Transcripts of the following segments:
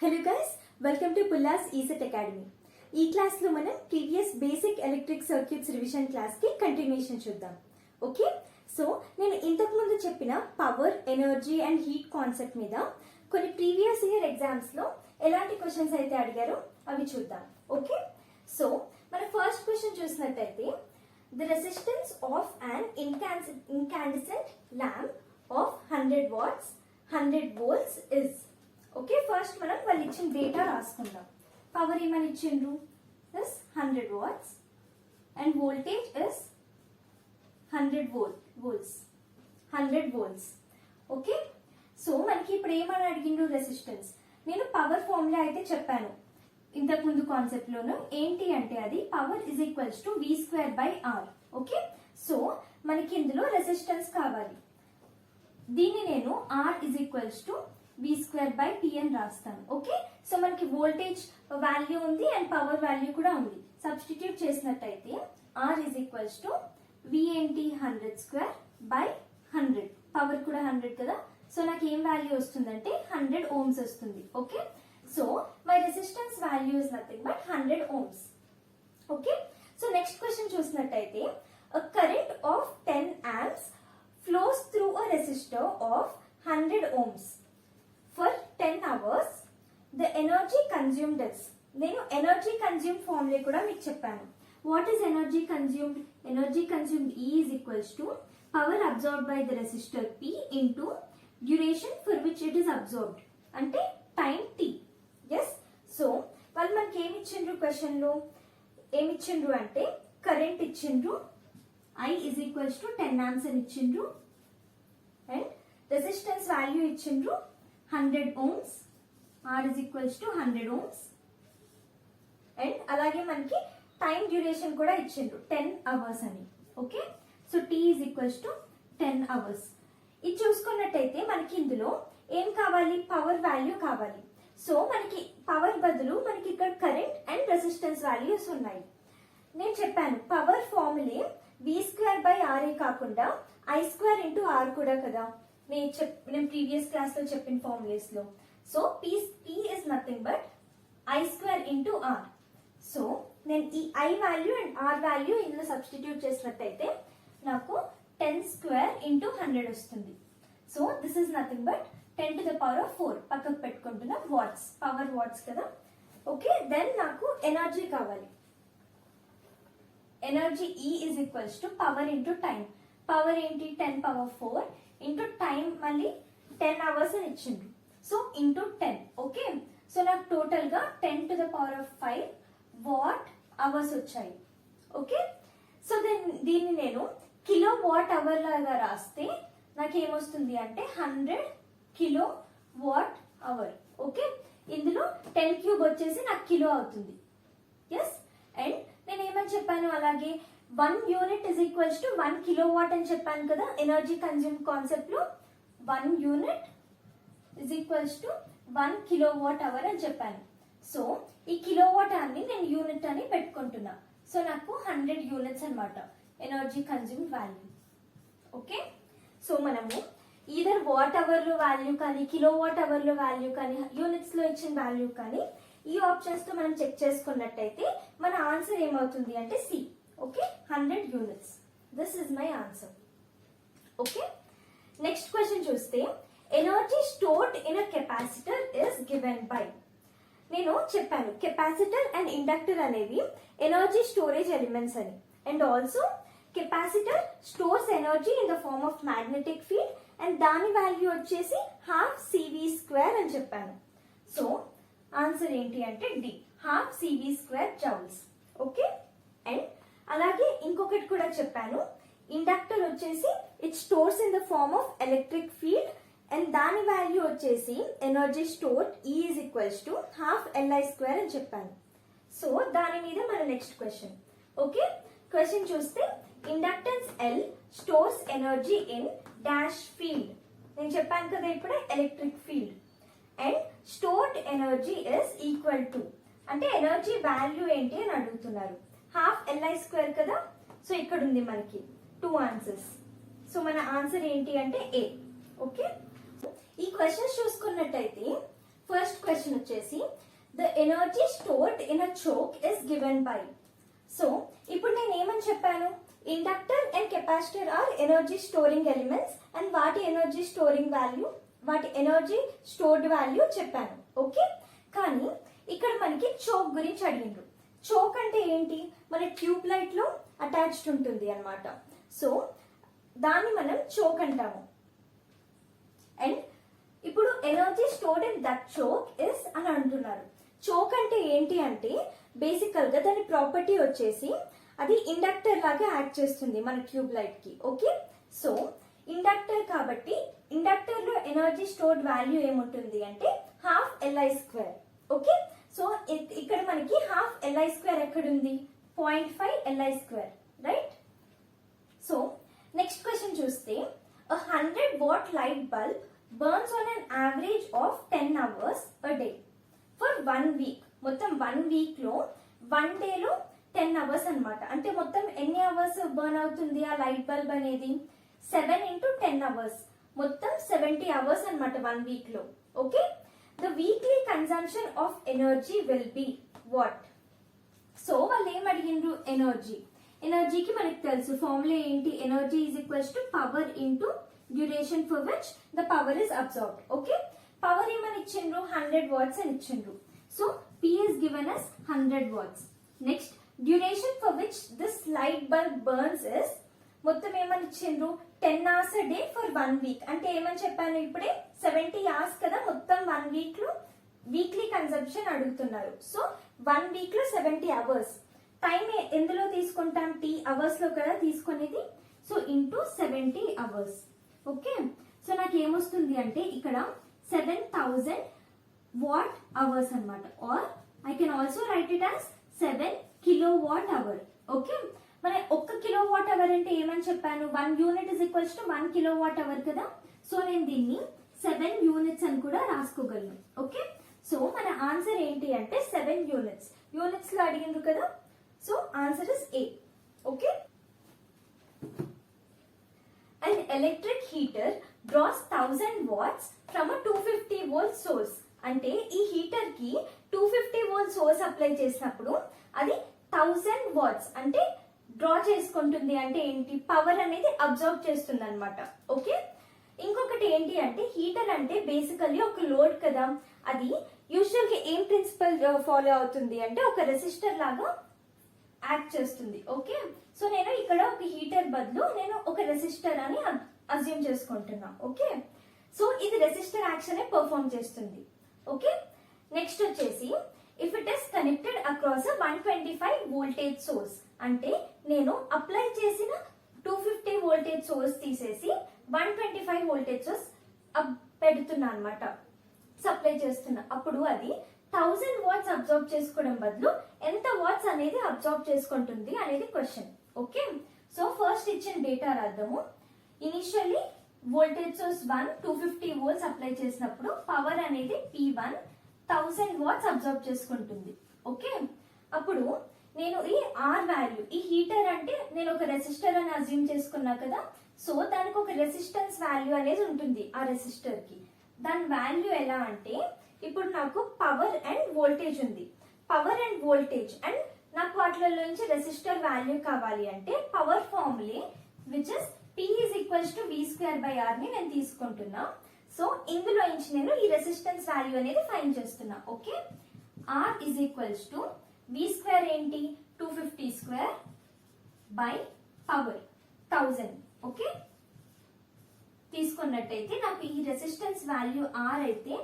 Hello guys, welcome to Pulla's ECET academy. ఈ class లో మనం previous basic electric circuits revision class కి continuation చూద్దాం. ఓకే, సో నేను ఇంతకు ముందు చెప్పిన power, energy and heat concept మీద కొన్ని ప్రీవియస్ ఇయర్ ఎగ్జామ్స్ లో ఎలాంటి క్వశ్చన్స్ అయితే అడిగారో అవి చూద్దాం. ఓకే, సో మన ఫస్ట్ క్వశ్చన్ చూసినట్టయితే the resistance of an incandescent lamp of 100 watts 100 volts is. Okay, first మనం వాళ్ళు ఇచ్చిన డేటా రాసుకుందాం. పవర్ ఏమని ఇచ్చిండ్రు, is 100 watts and voltage is 100 volts 100 volts. Okay, so మనకి ఇప్పుడు ఏమని అడిగిండ్రు రెసిస్టెన్స్. నేను పవర్ ఫార్ములా అయితే చెప్పాను ఇంతకు ముందు కాన్సెప్ట్ లోను. ఏంటి అంటే అది power is equals to V square by R. Okay, so మనకి ఇందులో రెసిస్టెన్స్ కావాలి. దీన్ని నేను R is equals to V square by T అని రాస్తాను. ఓకే, సో మనకి వోల్టేజ్ వాల్యూ ఉంది అండ్ పవర్ వాల్యూ కూడా ఉంది. సబ్స్టిట్యూట్ చేసినట్టయితే R is equals to V ఏంటి 100 స్క్వేర్ బై 100, పవర్ కూడా 100 కదా. సో నాకు ఏం వాల్యూ వస్తుందంటే 100 ohms వస్తుంది. Okay, so my resistance value is nothing but 100 ohms. Okay, so next question చూసినట్టయితే a current of 10 amps flows through a resistor of 100 ohms for 10 hours. The energy consumed is. నేను energy consume formula కూడా మీకు చెప్పాను. What is energy consumed? Energy consumed E is equals to power absorbed by the resistor P into duration for which it is absorbed, అంటే time T. Yes, so వాళ్ళు మనకి ఏమి ఇచ్చిండ్రు question లో, ఏమి ఇచ్చిండ్రు అంటే కరెంట్ ఇచ్చిండ్రు, I is equals to 10 amps అని ఇచ్చిండ్రు అండ్ రెసిస్టెన్స్ వాల్యూ ఇచ్చిండ్రు 100 ohms, R is equals to 100 ohms and అలాగే మనకి టైం డ్యూరేషన్ కూడా ఇచ్చిండ్రు 10 hours అని. Okay, so T is equals to 10 hours. ఇది చూసుకున్నట్టయితే మనకి ఇందులో ఏం కావాలి, పవర్ వాల్యూ కావాలి. సో మనకి పవర్ బదులు మనకి ఇక్కడ కరెంట్ అండ్ రెసిస్టెన్స్ వాల్యూస్ ఉన్నాయి. నేను చెప్పాను power formulae V square by R కాకుండా I స్క్వేర్ ఇంటూ R కూడా కదా. నేను ప్రీవియస్ క్లాస్ లో చెప్పిన ఫార్ములేస్ లో. So P is nothing but I square into R. So నేను ఈ I value and R value ఇందులో సబ్స్టిట్యూట్ చేసినట్టయితే నాకు 10 స్క్వేర్ ఇంటూ 100 వస్తుంది. So this is nothing but 10 to the power of 4 పక్కకు పెట్టుకుంటున్నా వాట్స్, పవర్ వాట్స్ కదా. ఓకే, దెన్ నాకు ఎనర్జీ కావాలి. Energy E is equals to power into time. Power ఏంటి 10 power 4 ఇంటూ టైం మళ్ళీ 10 hours అని ఇచ్చిండ్రు. So into 10. ఓకే, సో నాకు టోటల్ గా 10 to the power of 5 what hours వచ్చాయి. ఓకే, సో దీన్ని నేను కిలో వాట్ అవర్ లాగా రాస్తే నాకు ఏమొస్తుంది అంటే 100 కిలో వాట్ అవర్. ఓకే, ఇందులో 10 క్యూబ్ వచ్చేసి నాకు కిలో అవుతుంది. ఎస్, అండ్ నేను ఏమని చెప్పాను అలాగే 1 unit is equals to 1 kilowatt అని చెప్పాను కదా ఎనర్జీ కన్జ్యూమ్ కాన్సెప్ట్ లో. 1 unit is equals to 1 kilowatt hour అని చెప్పాను. సో ఈ కిలో వాట్ అని నేను యూనిట్ అని పెట్టుకుంటున్నా. సో నాకు 100 యూనిట్స్ అనమాట energy consume value. Okay, so మనము ఈదర్ వాట్ అవర్ లో వాల్యూ కానీ, కిలో వాట్ అవర్ లో వాల్యూ కానీ, యూనిట్స్ లో ఇచ్చిన వాల్యూ కానీ ఈ ఆప్షన్స్ తో మనం చెక్ చేసుకున్నట్టయితే మన ఆన్సర్ ఏమవుతుంది అంటే C. Okay, 100 units. This is my answer. Okay, next question చూస్తే energy stored in a capacitor is given by. నేను చెప్పాను కెపాసిటర్ అండ్ ఇండక్టర్ అనేవి ఎనర్జీ స్టోరేజ్ ఎలిమెంట్స్ అని. And also capacitor stores energy in the form of magnetic field and దాని value వచ్చేసి ½ CV square అని చెప్పాను. So answer ఏంటి అంటే D, ½ CV square joules. Okay, and అలాగే ఇంకొకటి కూడా చెప్పాను, ఇండక్టర్ వచ్చేసి it stores in the form of electric field and దాని వాల్యూ వచ్చేసి energy stored E is equals to ½ LI square అని చెప్పాను. సో దాని మీద మన నెక్స్ట్ క్వశ్చన్. ఓకే, క్వశ్చన్ చూస్తే inductance L stores energy in dash field. నేను చెప్పాను కదా ఇప్పుడే electric field. And stored energy is equal to, అంటే ఎనర్జీ వాల్యూ ఏంటి అని అడుగుతున్నారు. ½ LI స్క్వేర్ కదా. సో ఇక్కడ ఉంది మనకి 2 ఆన్సర్స్. సో మన ఆన్సర్ ఏంటి అంటే A. ఓకే, ఈ క్వశ్చన్స్ చూసుకున్నట్టయితే ఫస్ట్ క్వశ్చన్ వచ్చేసి the energy stored in a choke is given by. So ఇప్పుడు నేను ఏమని చెప్పాను, inductor and capacitor are energy storing elements and వాటి ఎనర్జీ స్టోరింగ్ వాల్యూ, వాటి ఎనర్జీ స్టోర్డ్ వాల్యూ చెప్పాను. ఓకే, కానీ ఇక్కడ మనకి చోక్ గురించి అడిగిండ్రు. చోక్ అంటే ఏంటి, మన ట్యూబ్ లైట్ లో అటాచ్డ్ ఉంటుంది అన్నమాట. సో దాన్ని మనం చోక్ అంటాము. అండ్ ఇప్పుడు energy stored in that choke is అని అంటున్నారు. చోక్ అంటే ఏంటి అంటే బేసికల్ గా దాని ప్రాపర్టీ వచ్చేసి అది ఇండక్టర్ లాగా యాక్ట్ చేస్తుంది మన ట్యూబ్ లైట్ కి. ఓకే, సో ఇండక్టర్ కాబట్టి ఇండక్టర్ లో ఎనర్జీ స్టోర్డ్ వాల్యూ ఏముంటుంది అంటే హాఫ్ Li². ఓకే, సో ఇక్కడ మనకి హాఫ్ Li² ఎక్కడుంది, 0.5 Li², right. So next question చూస్తే a 100 watt light bulb burns on an average of 10 hours a day for 1 week. మొత్తం 1 week లో 1 డే లో 10 hours అన్నమాట. అంటే మొత్తం ఎన్ని అవర్స్ బర్న్ అవుతుంది ఆ లైట్ బల్బ్ అనేది, 7 into 10 hours, మొత్తం 70 hours అన్నమాట 1 వీక్ లో. Okay, the weekly consumption of energy will be what? So వాళ్ళు ఏం అడిగిండ్రు, ఎనర్జీ. ఎనర్జీకి మనకి తెలుసు ఫార్ములా ఏంటి, energy is equals to power into duration for which the power is absorbed. Okay, power ఏమని ఇచ్చిండ్రు, 100 watts అని ఇచ్చిండ్రు. So P is given as 100 watts. Next duration for which this light bulb burns is, మొత్తం ఏమని ఇచ్చిండ్రు, 10 hours a day for 1 week. అంటే ఏమని చెప్పాను ఇప్పుడే, 70 hours కదా మొత్తం 1 వీక్ లో వీక్లీ కన్సంప్షన్ అడుగుతున్నారు. సో 1 వీక్ లో 70 hours. టైం ఎందులో తీసుకుంటాం, T అవర్స్ లో కదా తీసుకునేది. So into 70 hours. Okay, so నాకు ఏమొస్తుంది అంటే ఇక్కడ 7000 watt hours అన్నమాట. Or I can also write it as 7 kilowatt hour. Okay, మన 1 kilowatt hour అంటే ఏమని చెప్పాను, 1 unit is equals to 1 kilowatt hour కదా. సో నేను దీన్ని 7 units అని కూడా రాసుకోగలను. ఓకే, సో మన ఆన్సర్ ఏంటి అంటే 7 units. యూనిట్స్ లో అడిగిండ్రు కదా, so answer is A. Okay, an electric heater draws 1000 watts from a 250 volt source. అంటే ఈ హీటర్ కి 250 volt సోర్స్ అప్లై చేసినప్పుడు అది 1000 watts అంటే డ్రా చేసుకుంటుంది. అంటే ఏంటి, పవర్ అనేది అబ్జర్వ్ చేస్తుంది అనమాట. ఓకే, ఇంకొకటి ఏంటి అంటే హీటర్ అంటే బేసికల్లీ ఒక లోడ్ కదా, అది యూజువల్ గా ఏం ప్రిన్సిపల్ ఫాలో అవుతుంది అంటే ఒక రెసిస్టర్ లాగా యాక్ట్ చేస్తుంది. ఓకే, సో నేను ఇక్కడ ఒక హీటర్ బదులు నేను ఒక రెసిస్టర్ అని అజ్యూమ్ చేసుకుంటున్నా. ఓకే, సో ఇది రెసిస్టర్ యాక్షన్ పర్ఫార్మ్ చేస్తుంది. ఓకే, నెక్స్ట్ వచ్చేసి if it is connected across 125 voltage source, అంటే నేను అప్లై చేసిన 250 వోల్టేజ్ సోర్స్ తీసేసి 125 వోల్టేజ్ సోర్స్ పెడుతున్నా అనమాట, సప్లై చేస్తున్నా. అప్పుడు అది 1000 watts అబ్జర్వ్ చేసుకోవడం బదులు ఎంత వాట్స్ అనేది అబ్జర్వ్ చేసుకుంటుంది అనేది క్వశ్చన్. ఓకే, సో ఫస్ట్ ఇచ్చిన డేటా రాద్దాము. Initially voltage source 1 250 volts apply చేసినప్పుడు పవర్ అనేది P1 1000 watts అబ్జర్వ్ చేసుకుంటుంది. ఓకే, అప్పుడు నేను ఈ R వాల్యూ, ఈ హీటర్ అంటే నేను ఒక రెసిస్టర్ అని అజ్యూమ్ చేసుకున్నా కదా, సో దానికి ఒక రెసిస్టెన్స్ వాల్యూ అనేది ఉంటుంది ఆ రెసిస్టర్ కి. దాని వాల్యూ ఎలా అంటే ఇప్పుడు నాకు పవర్ అండ్ వోల్టేజ్ ఉంది, పవర్ అండ్ వోల్టేజ్ అండ్ నాకు వాటిలో నుంచి రెసిస్టర్ వాల్యూ కావాలి అంటే power formulae which is P is equals to V²/R ని నేను తీసుకుంటున్నా. సో ఇందులో నుంచి నేను ఈ రెసిస్టెన్స్ వాల్యూ అనేది ఫైండ్ చేస్తున్నా. Okay, R is equals to V² ఏంటి, 250² బై పవర్ 1000. ఓకే, తీసుకున్నట్టయితే నాకు ఈ రెసిస్టెన్స్ వాల్యూ R అయితే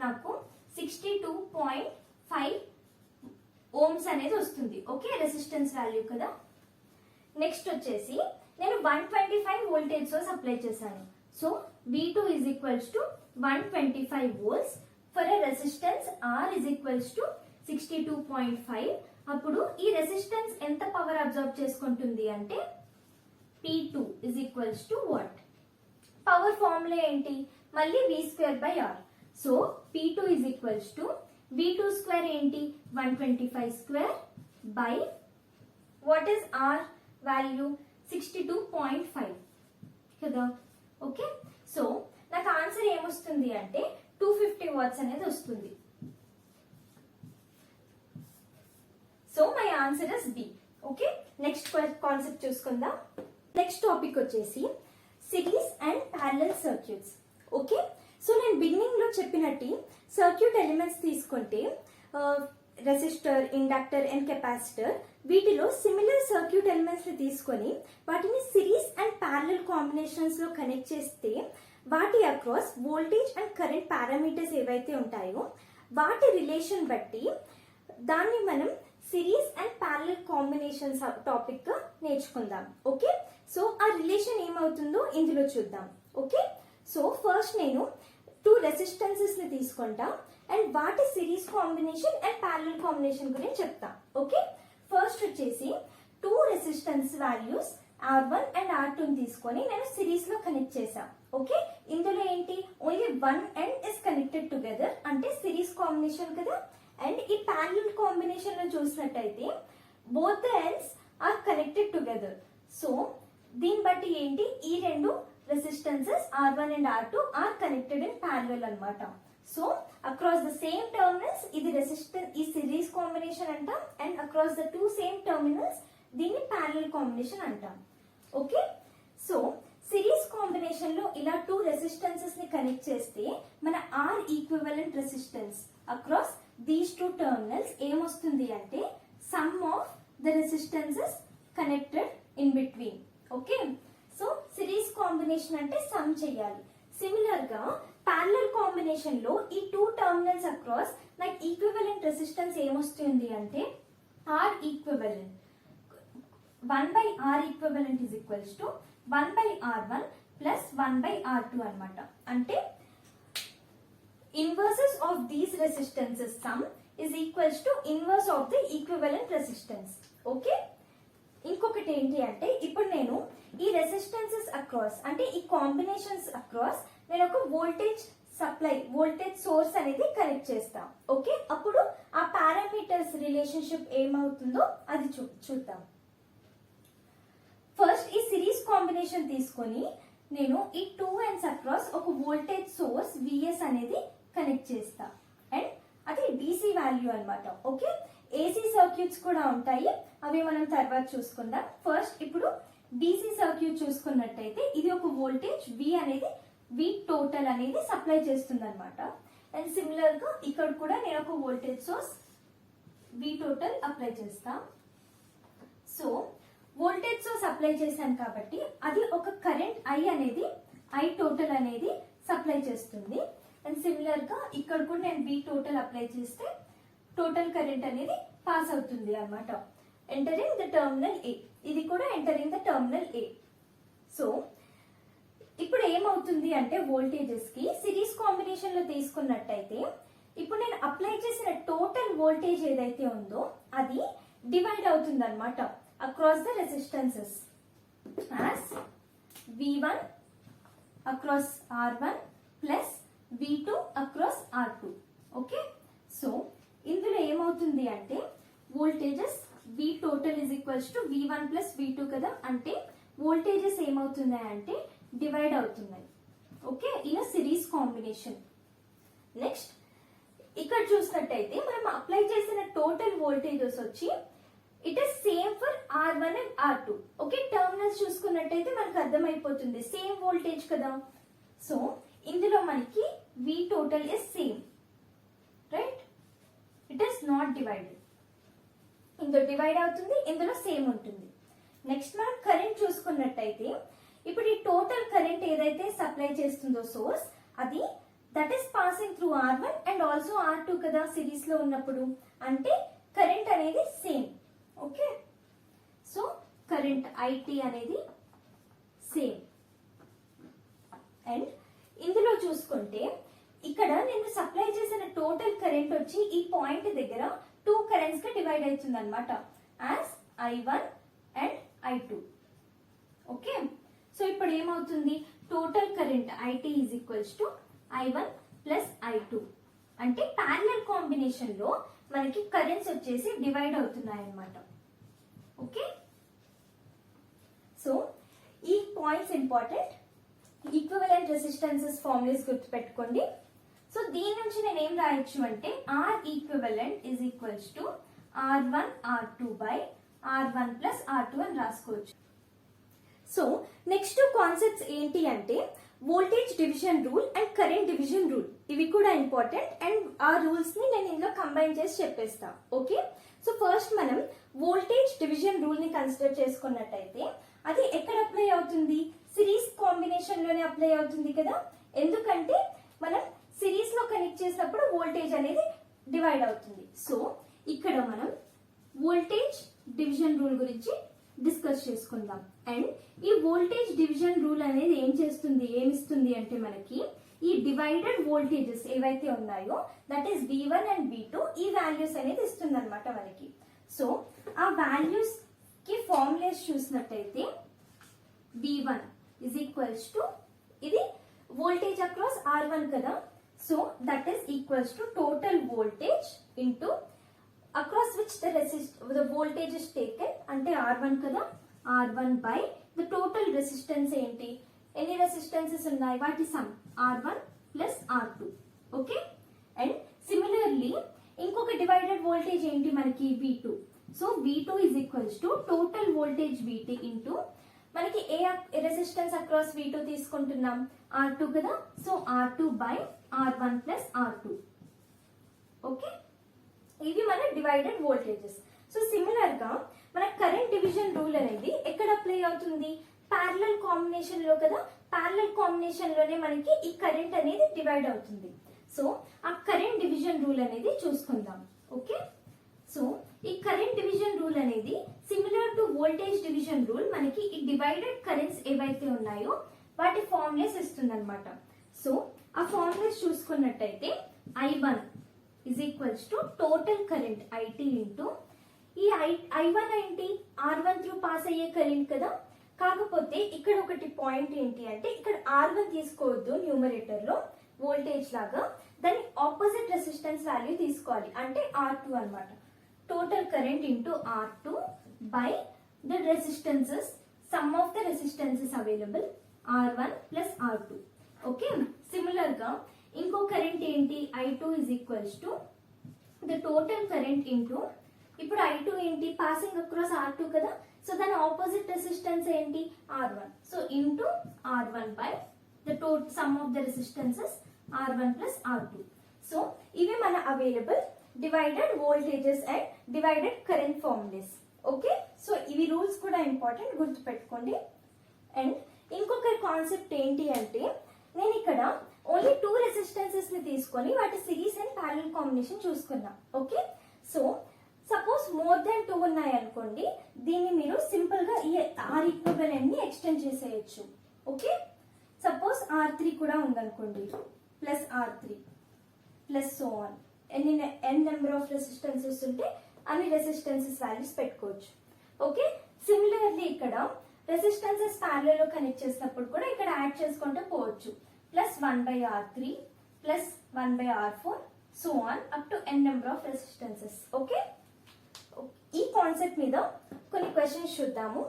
నాకు 62.5 ohms అనేది వస్తుంది. ఓకే, రెసిస్టెన్స్ వాల్యూ కదా. నెక్స్ట్ వచ్చేసి నేను 125 వోల్టేజ్ సోర్స్ అప్లై చేశాను. So V2 is equals to 125 volts for a resistance R is equals to 62.5. అప్పుడు ఈ రెసిస్టెన్స్ ఎంత పవర్ అబ్జర్వ్ చేసుకుంటుంది అంటే P2 is equals to what? Power formula ఏంటి, మళ్ళీ V²/R. So P2 is equals to V2² ఏంటి, 125² by what is R value 62.5 కదా. Okay, so నాకు ఆన్సర్ ఏమొస్తుంది అంటే 250 వాట్స్ అనేది వస్తుంది. So my answer is B. Okay, next concept చూసుకుందాం. నెక్స్ట్ టాపిక్ వచ్చేసి series and parallel circuits. Okay, so నేను బిగినింగ్ లో చెప్పినట్టు సర్క్యూట్ ఎలిమెంట్స్ తీసుకుంటే రెసిస్టర్, ఇండక్టర్ అండ్ కెపాసిటర్, వీటిలో సిమిలర్ సర్క్యూట్ ఎలిమెంట్స్ ని తీసుకొని వాటిని సిరీస్ అండ్ ప్యారలల్ కాంబినేషన్స్ లో కనెక్ట్ చేస్తే వాటి across voltage and current parameters ఏవైతే ఉంటాయో వాటి రిలేషన్ బట్టి దాన్ని మనం series and parallel combinations topic గా నేర్చుకుందాం. ఓకే, సో ఆ రిలేషన్ ఏమవుతుందో ఇందులో చూద్దాం. ఓకే, సో ఫస్ట్ నేను 2 రెసిస్టెన్సెస్ ని తీసుకుంటా అండ్ వాటి series combination and parallel combination గురించి చెప్తా. ఓకే, ఫస్ట్ వచ్చేసి 2 resistance values R1 and R2 తీసుకొని నేను సిరీస్ లో కనెక్ట్ చేసా. ఓకే, ఇందులో ఏంటి, only 1 end is connected together అంటే సిరీస్ కాంబినేషన్ కదా. అండ్ ఈ ప్యారలల్ కాంబినేషన్ లో చూసినట్టయితే both the ends are connected together. So దీన్ని బట్టి ఏంటి, ఈ 2 resistances R1 and R2 are connected in parallel అన్నమాట. So across the same terminals ఇది రెసిస్టెన్స్, ఈ సిరీస్ కాంబినేషన్ అంటాం. And across the 2 same terminals దీన్ని ప్యారలల్ కాంబినేషన్ అంటాం. ఓకే, సో సిరీస్ కాంబినేషన్ లో ఇలా 2 రెసిస్టెన్సెస్ ని కనెక్ట్ చేస్తే మన R equivalent resistance across these 2 terminals ఏమొస్తుంది అంటే some of the resistances connected in between. Okay, so series combination అంటే సమ్ చేయాలి. సిమిలర్ గా ప్యారలల్ కాంబినేషన్ లో ఈ 2 టర్మినల్స్ అక్రాస్ నాకు ఈక్వివలెంట్ రెసిస్టెన్స్ ఏమొస్తుంది అంటే R equivalent 1/R equivalent is equals to 1/R1 plus 1/R2 అన్నమాట. అంటే inverses of these resistances sum is equals to inverse of the equivalent resistance. Okay, ఇంకొకటి ఏంటి అంటే ఇప్పుడు నేను ఈ రెసిస్టెన్సెస్ అక్రాస్ అంటే ఈ కాంబినేషన్స్ అక్రాస్ నేను ఒక వోల్టేజ్ సప్లై, వోల్టేజ్ సోర్స్ అనేది కనెక్ట్ చేస్తాం. ఓకే, అప్పుడు ఆ పారామీటర్స్ రిలేషన్షిప్ ఏమవుతుందో అది చూద్దాం. ఫస్ట్ ఈ సిరీస్ కాంబినేషన్ తీసుకొని నేను ఈ 2 ఎండ్స్ అక్రాస్ ఒక వోల్టేజ్ సోర్స్ VS అనేది కనెక్ట్ చేస్తా. అండ్ అది DC వాల్యూ అన్నమాట. ఓకే, AC సర్క్యూట్స్ కూడా ఉంటాయి, అవి మనం తర్వాత చూసుకుందాం. ఫస్ట్ ఇప్పుడు DC సర్క్యూట్ చూసుకున్నట్టయితే ఇది ఒక వోల్టేజ్ V అనేది V టోటల్ అనేది సప్లై చేస్తుంది అనమాట. అండ్ సిమిలర్ గా ఇక్కడ కూడా నేను ఒక voltage source V total apply చేస్తా. సో వోల్టేజ్ సోర్స్ అప్లై చేశాను కాబట్టి అది ఒక కరెంట్ I టోటల్ అనేది సప్లై చేస్తుంది. అండ్ సిమిలర్ గా ఇక్కడ కూడా నేను V టోటల్ అప్లై చేస్తే టోటల్ కరెంట్ అనేది పాస్ అవుతుంది అన్నమాట, ఎంటరింగ్ ద టర్మినల్ A. ఇది కూడా entering the terminal A. So ఇప్పుడు ఏమవుతుంది అంటే వోల్టేజెస్ కి సిరీస్ కాంబినేషన్ లో తీసుకున్నట్టయితే ఇప్పుడు నేను అప్లై చేసిన టోటల్ వోల్టేజ్ ఏదైతే ఉందో అది డివైడ్ అవుతుంది అన్నమాట across the resistances as V1 across R1 plus V2 across R2. Okay, so ఇందులో ఏమవుతుంది అంటే voltages V total is equals to V1 plus V2 కదా, అంటే వోల్టేజెస్ ఏమవుతున్నాయి అంటే డివైడ్ అవుతున్నాయి. Okay, in series combination. Next ఇక్కడ చూసినట్టయితే మనం అప్లై చేసిన టోటల్ వోల్టేజెస్ వచ్చి it is same for R1 and R2. Okay, terminals చూసుకున్నట్టయితే మనకు అర్థమైపోతుంది సేమ్ వోల్టేజ్ కదా. సో ఇందులో మనకి V total is same, right, it is naught divided. ఇందులో డివైడ్ అవుతుంది, ఇందులో సేమ్ ఉంటుంది. నెక్స్ట్ మనం కరెంట్ చూసుకున్నట్టయితే ఇప్పుడు ఈ టోటల్ కరెంట్ ఏదైతే సప్లై చేస్తుందో సోర్స్ అది that is passing through R1 and also R2 కదా సిరీస్ లో ఉన్నప్పుడు, అంటే కరెంట్ అనేది same. Okay, so current IT అనేది సేమ్. అండ్ ఇందులో చూసుకుంటే ఇక్కడ నేను సప్లై చేసిన టోటల్ కరెంట్ వచ్చి ఈ పాయింట్ దగ్గర 2 కరెంట్స్ గా డివైడ్ అవుతుంది అనమాట, as I1 and I2. Okay, so ఇప్పుడు ఏమవుతుంది total current IT is equals to I1 plus I2. అంటే ప్యారలల్ కాంబినేషన్ లో మనకి కరెంట్స్ వచ్చేసి డివైడ్ అవుతున్నాయి అన్నమాట. ఓకే, సో ఈ points important. Equivalent resistances formulas గుర్తుపెట్టుకోండి. సో దీని నుంచి నేను ఏం రాయొచ్చు అంటే R equivalent is equals to R1 R2 by R1 plus R2 అని రాసుకోవచ్చు. సో నెక్స్ట్ కాన్సెప్ట్స్ ఏంటి అంటే voltage division rule and current division rule. ఇవి కూడా ఇంపార్టెంట్ అండ్ ఆ రూల్స్ ని నేను ఇందులో కంబైన్ చేసి చెప్పేస్తా. ఓకే, సో ఫస్ట్ మనం వోల్టేజ్ డివిజన్ రూల్ ని కన్సిడర్ చేసుకున్నట్టయితే అది ఎక్కడ అప్లై అవుతుంది? సిరీస్ కాంబినేషన్ లోనే అప్లై అవుతుంది కదా. ఎందుకంటే మనం సిరీస్ లో కనెక్ట్ చేసినప్పుడు వోల్టేజ్ అనేది డివైడ్ అవుతుంది. సో ఇక్కడ మనం వోల్టేజ్ డివిజన్ రూల్ గురించి డిస్కస్ చేసుకుందాం. అండ్ ఈ వోల్టేజ్ డివిజన్ రూల్ అనేది ఏమిస్తుంది అంటే మనకి ఈ డివైడెడ్ వోల్టేజెస్ ఏవైతే ఉన్నాయో that is V1 and V2 ఈ వాల్యూస్ అనేది ఇస్తుంది అనమాట మనకి. సో ఆ వాల్యూస్ కి ఫార్ములేస్ చూసినట్టయితే V1 is equals to ఇది వోల్టేజ్ అక్రాస్ R1 కదా. So that is equals to total voltage into across which the voltage is taken అంటే R1 కదా, R1 by the total resistance ఏంటి, ఎన్ని రెసిస్టెన్సెస్ ఉన్నాయి వాటి some R1 plus R2. Okay, and similarly ఇంకొక divided voltage ఏంటి మనకి V2. So V2 is equals to total voltage VT into మనకి ఏ రెసిస్టెన్స్ అక్రాస్ V2 తీసుకుంటున్నాం R2 కదా. So R2 by R1 plus R2. Okay, ఇవి మన డివైడెడ్ వోల్టేజెస్. సో సిమిలర్ గా మన కరెంట్ డివిజన్ రూల్ అనేది ఎక్కడ అప్లై అవుతుంది? ప్యారలల్ కాంబినేషన్ లో కదా. ప్యారలల్ కాంబినేషన్ లోనే మనకి ఈ కరెంట్ అనేది డివైడ్ అవుతుంది. సో ఆ కరెంట్ డివిజన్ రూల్ అనేది చూసుకుందాం. ఓకే, సో ఈ కరెంట్ డివిజన్ రూల్ అనేది similar to voltage division rule మనకి ఈ డివైడెడ్ కరెంట్స్ ఏవైతే ఉన్నాయో వాటి ఫార్ములేస్ ఇస్తుంది అనమాట. సో ఆ ఫార్ములేస్ చూసుకున్నట్టయితే I1 is equals to total current IT into ఈ I1 ఏంటి R1 త్రూ పాస్ అయ్యే కరెంట్ కదా. కాకపోతే ఇక్కడ ఒకటి పాయింట్ ఏంటి అంటే ఇక్కడ R1 తీసుకోవద్దు న్యూమరేటర్ లో వోల్టేజ్ లాగా, దాని ఆపోజిట్ రెసిస్టెన్స్ వాల్యూ తీసుకోవాలి అంటే R2 అన్నమాట. Total current into R2 by the resistances, some of the resistances available R1 plus R2. Okay, similar గా ఇంకో కరెంట్ ఏంటి I2 is equals to the total current into ఇప్పుడు I2 ఏంటి passing across R2 కదా. So దాని opposite resistance ఏంటి R1. So into R1 by the total some of the resistances R1 plus R2. So ఇవి మన available divided voltages and divided current ఫార్ములేస్. Okay, so ఇవి rules కూడా important, గుర్తుపెట్టుకోండి. And ఇంకొక concept ఏంటి అంటే నేను ఇక్కడ ఓన్లీ 2 రెసిస్టెన్సెస్ ని తీసుకొని వాటి సిరీస్ అండ్ ప్యారలల్ కాంబినేషన్ చూసుకున్నా. Okay, so suppose more than 2 ఉన్నాయి అనుకోండి, దీన్ని మీరు సింపుల్ గా ఈ R ఈక్వివలెంట్ ని ఎక్స్టెండ్ చేసేయచ్చు. ఓకే, సపోజ్ R3 కూడా ఉందనుకోండి plus R3 plus so on, n number of resistances ఉంటే అన్ని రెసిస్టెన్సెస్ వాల్యూస్ పెట్టుకోవచ్చు. ఓకే, సిమిలర్లీ ఇక్కడ రెసిస్టెన్సెస్ ప్యారలల్ లో కనెక్ట్ చేసినప్పుడు కూడా ఇక్కడ యాడ్ చేసుకుంటూ పోవచ్చు. Plus 1 by R3 plus 1 by R4 so on up to n number of resistances. Okay, ఈ కాన్సెప్ట్ మీద కొన్ని క్వశ్చన్స్ చూద్దాము.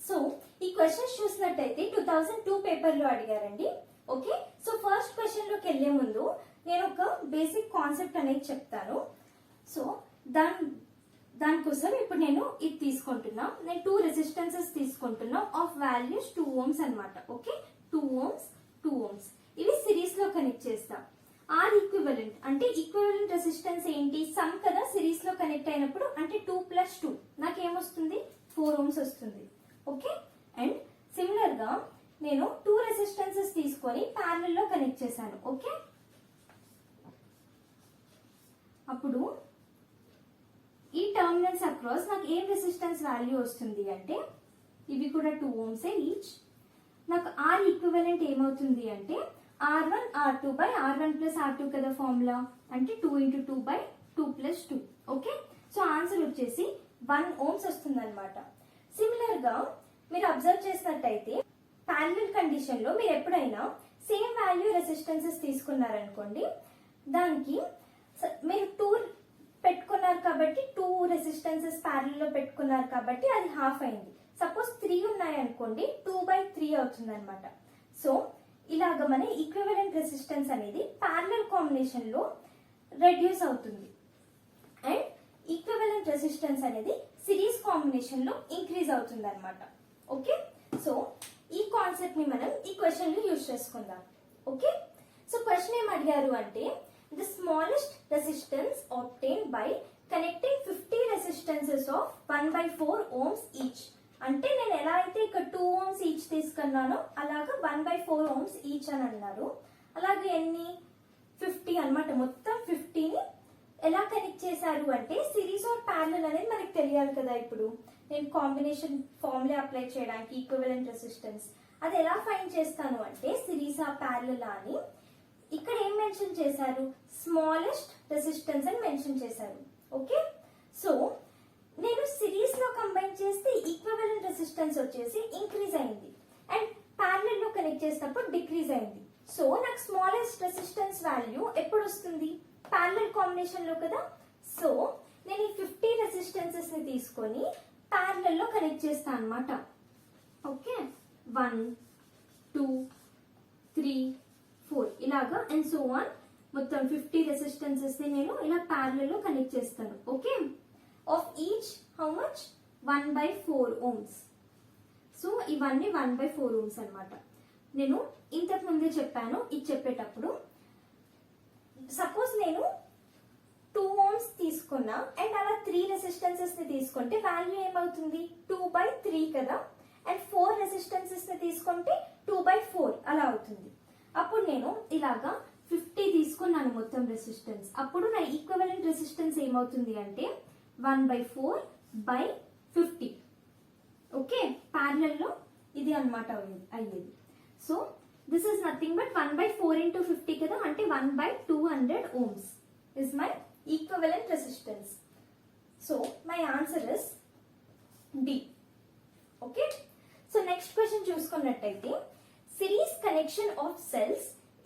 సో ఈ క్వశ్చన్స్ చూసినట్టయితే 2002 పేపర్ లో అడిగారండి. ఓకే, సో ఫస్ట్ క్వశ్చన్ లోకి వెళ్లే ముందు నేను ఒక బేసిక్ కాన్సెప్ట్ అనేది చెప్తాను. సో దానికోసం ఇప్పుడు నేను ఇది తీసుకుంటున్నా, నేను 2 రెసిస్టెన్సెస్ తీసుకుంటున్నా ఆఫ్ వాల్యూస్ 2 ohms అనమాట. ఓకే, 2 ohms ఇవి సిరీస్ లో కనెక్ట్ చేస్తాం. R ఈక్వివలెంట్ అంటే ఈక్వివలెంట్ రెసిస్టెన్స్ ఏంటి సమ్ కదా, సిరీస్ లో కనెక్ట్ అయినప్పుడు అంటే 2 + 2 నాకేమొస్తుంది 4 ohms వస్తుంది. ఓకే, అండ్ సిమిలర్ గా నేను 2 రెసిస్టెన్సెస్ తీసుకొని ప్యారలల్ లో కనెక్ట్ చేశాను. ఓకే, అప్పుడు ఈ టర్మినల్స్ అక్రాస్ నాకు ఏం రెసిస్టెన్స్ వాల్యూ వస్తుంది అంటే ఇవి కూడా 2 ohms ఈచ్. నాకు R ఈక్వివలెంట్ ఏమవుతుంది అంటే R1 R2 by R1 plus R2 కదా ఫార్ములా, అంటే 2 into 2 by 2 plus 2. Okay, so answer వచ్చేసి 1 ohms వస్తుంది అనమాట. సిమిలర్ గా మీరు అబ్జర్వ్ చేసినట్టయితే ప్యారలల్ కండిషన్ లో మీరు ఎప్పుడైనా సేమ్ వాల్యూ రెసిస్టెన్సెస్ తీసుకున్నారనుకోండి, దానికి మీరు 2 పెట్టుకున్నారు కాబట్టి 2 రెసిస్టెన్సెస్ ప్యారలల్ లో పెట్టుకున్నారు కాబట్టి అది హాఫ్ అయింది. సపోజ్ 3 ఉన్నాయి అనుకోండి 2 by 3 అవుతుంది అనమాట. సో ఇలాగ మన ఈక్వివలెంట్ రెసిస్టెన్స్ అనేది ప్యారలల్ కాంబినేషన్ లో రెడ్యూస్ అవుతుంది అండ్ ఈక్వివలెంట్ రెసిస్టెన్స్ అనేది సిరీస్ కాంబినేషన్ లో ఇంక్రీజ్ అవుతుంది అనమాట. ఓకే, సో ఈ కాన్సెప్ట్ ని మనం ఈ క్వశ్చన్ లో యూజ్ చేసుకుందాం. ఓకే, సో క్వశ్చన్ ఏం అడిగారు అంటే the smallest resistance obtained by connecting 50 resistances of 1/4 ohms each. అంటే నేను ఎలా అయితే ఇక్కడ 2 ohms ఈచ్ తీసుకున్నానో అలాగా 1/4 ohms ఈచ్ అని అన్నారు. అలాగే ఎన్ని 50 అన్నమాట. మొత్తం 50ని ఎలా కనెక్ట్ చేశారు అంటే సిరీస్ ఆర్ ప్యారలల్ అనేది మనకి తెలియాలి కదా. ఇప్పుడు నేను కాంబినేషన్ ఫార్ములా అప్లై చేయడానికి ఈక్వివలెంట్ రెసిస్టెన్స్ అది ఎలా ఫైండ్ చేస్తాను అంటే సిరీస్ ఆ ప్యారలల్ అని ఇక్కడ ఏం మెన్షన్ చేశారు, స్మాలెస్ట్ రెసిస్టెన్స్ అని మెన్షన్ చేశారు. ఓకే, సో నేను సిరీస్ లో కంబైన్ చేస్తే ఈక్వివలెంట్ రెసిస్టెన్స్ వచ్చేసి ఇంక్రీజ్ అయింది అండ్ ప్యారలల్ లో కనెక్ట్ చేసినప్పుడు డిక్రీజ్ అయింది. సో నాకు స్మాలెస్ట్ రెసిస్టెన్స్ వాల్యూ ఎప్పుడు వస్తుంది, ప్యారలల్ కాంబినేషన్ లో కదా. సో నేను ఈ 50 రెసిస్టెన్సెస్ ని తీసుకొని ప్యారలల్ లో కనెక్ట్ చేస్తాను అనమాట. ఓకే, 1 2 3 4 ఇలాగా అండ్ సో ఆన్ మొత్తం 50 రెసిస్టెన్సెస్ ని నేను ఇలా ప్యారలల్ లో కనెక్ట్ చేస్తాను. Okay, of each how much 1/4 ohms. So ఇవన్నీ 1/4 ohms అన్నమాట. నేను ఇంతకు ముందే చెప్పాను ఇది చెప్పేటప్పుడు. సపోజ్ నేను 2 ohms తీసుకున్నా అండ్ అలా 3 రెసిస్టెన్సెస్ ని తీసుకుంటే వాల్యూ ఏమవుతుంది 2/3 కదా. అండ్ 4 రెసిస్టెన్సెస్ ని తీసుకుంటే 2/4 అలా అవుతుంది. అప్పుడు నేను ఇలాగా 50 తీసుకున్నాను మొత్తం రెసిస్టెన్స్. అప్పుడు నా ఈక్వివలెంట్ రెసిస్టెన్స్ ఏమవుతుంది అంటే 1/4/50. ఓకే, ప్యారలల్ లో ఇది అన్నమాట అయ్యేది. So this is nothing but 1/4 into 50 కదా, అంటే 1/200 ohms is my equivalent resistance. So my answer is D. Okay, so next question చూసుకున్నట్టయితే series connection of cells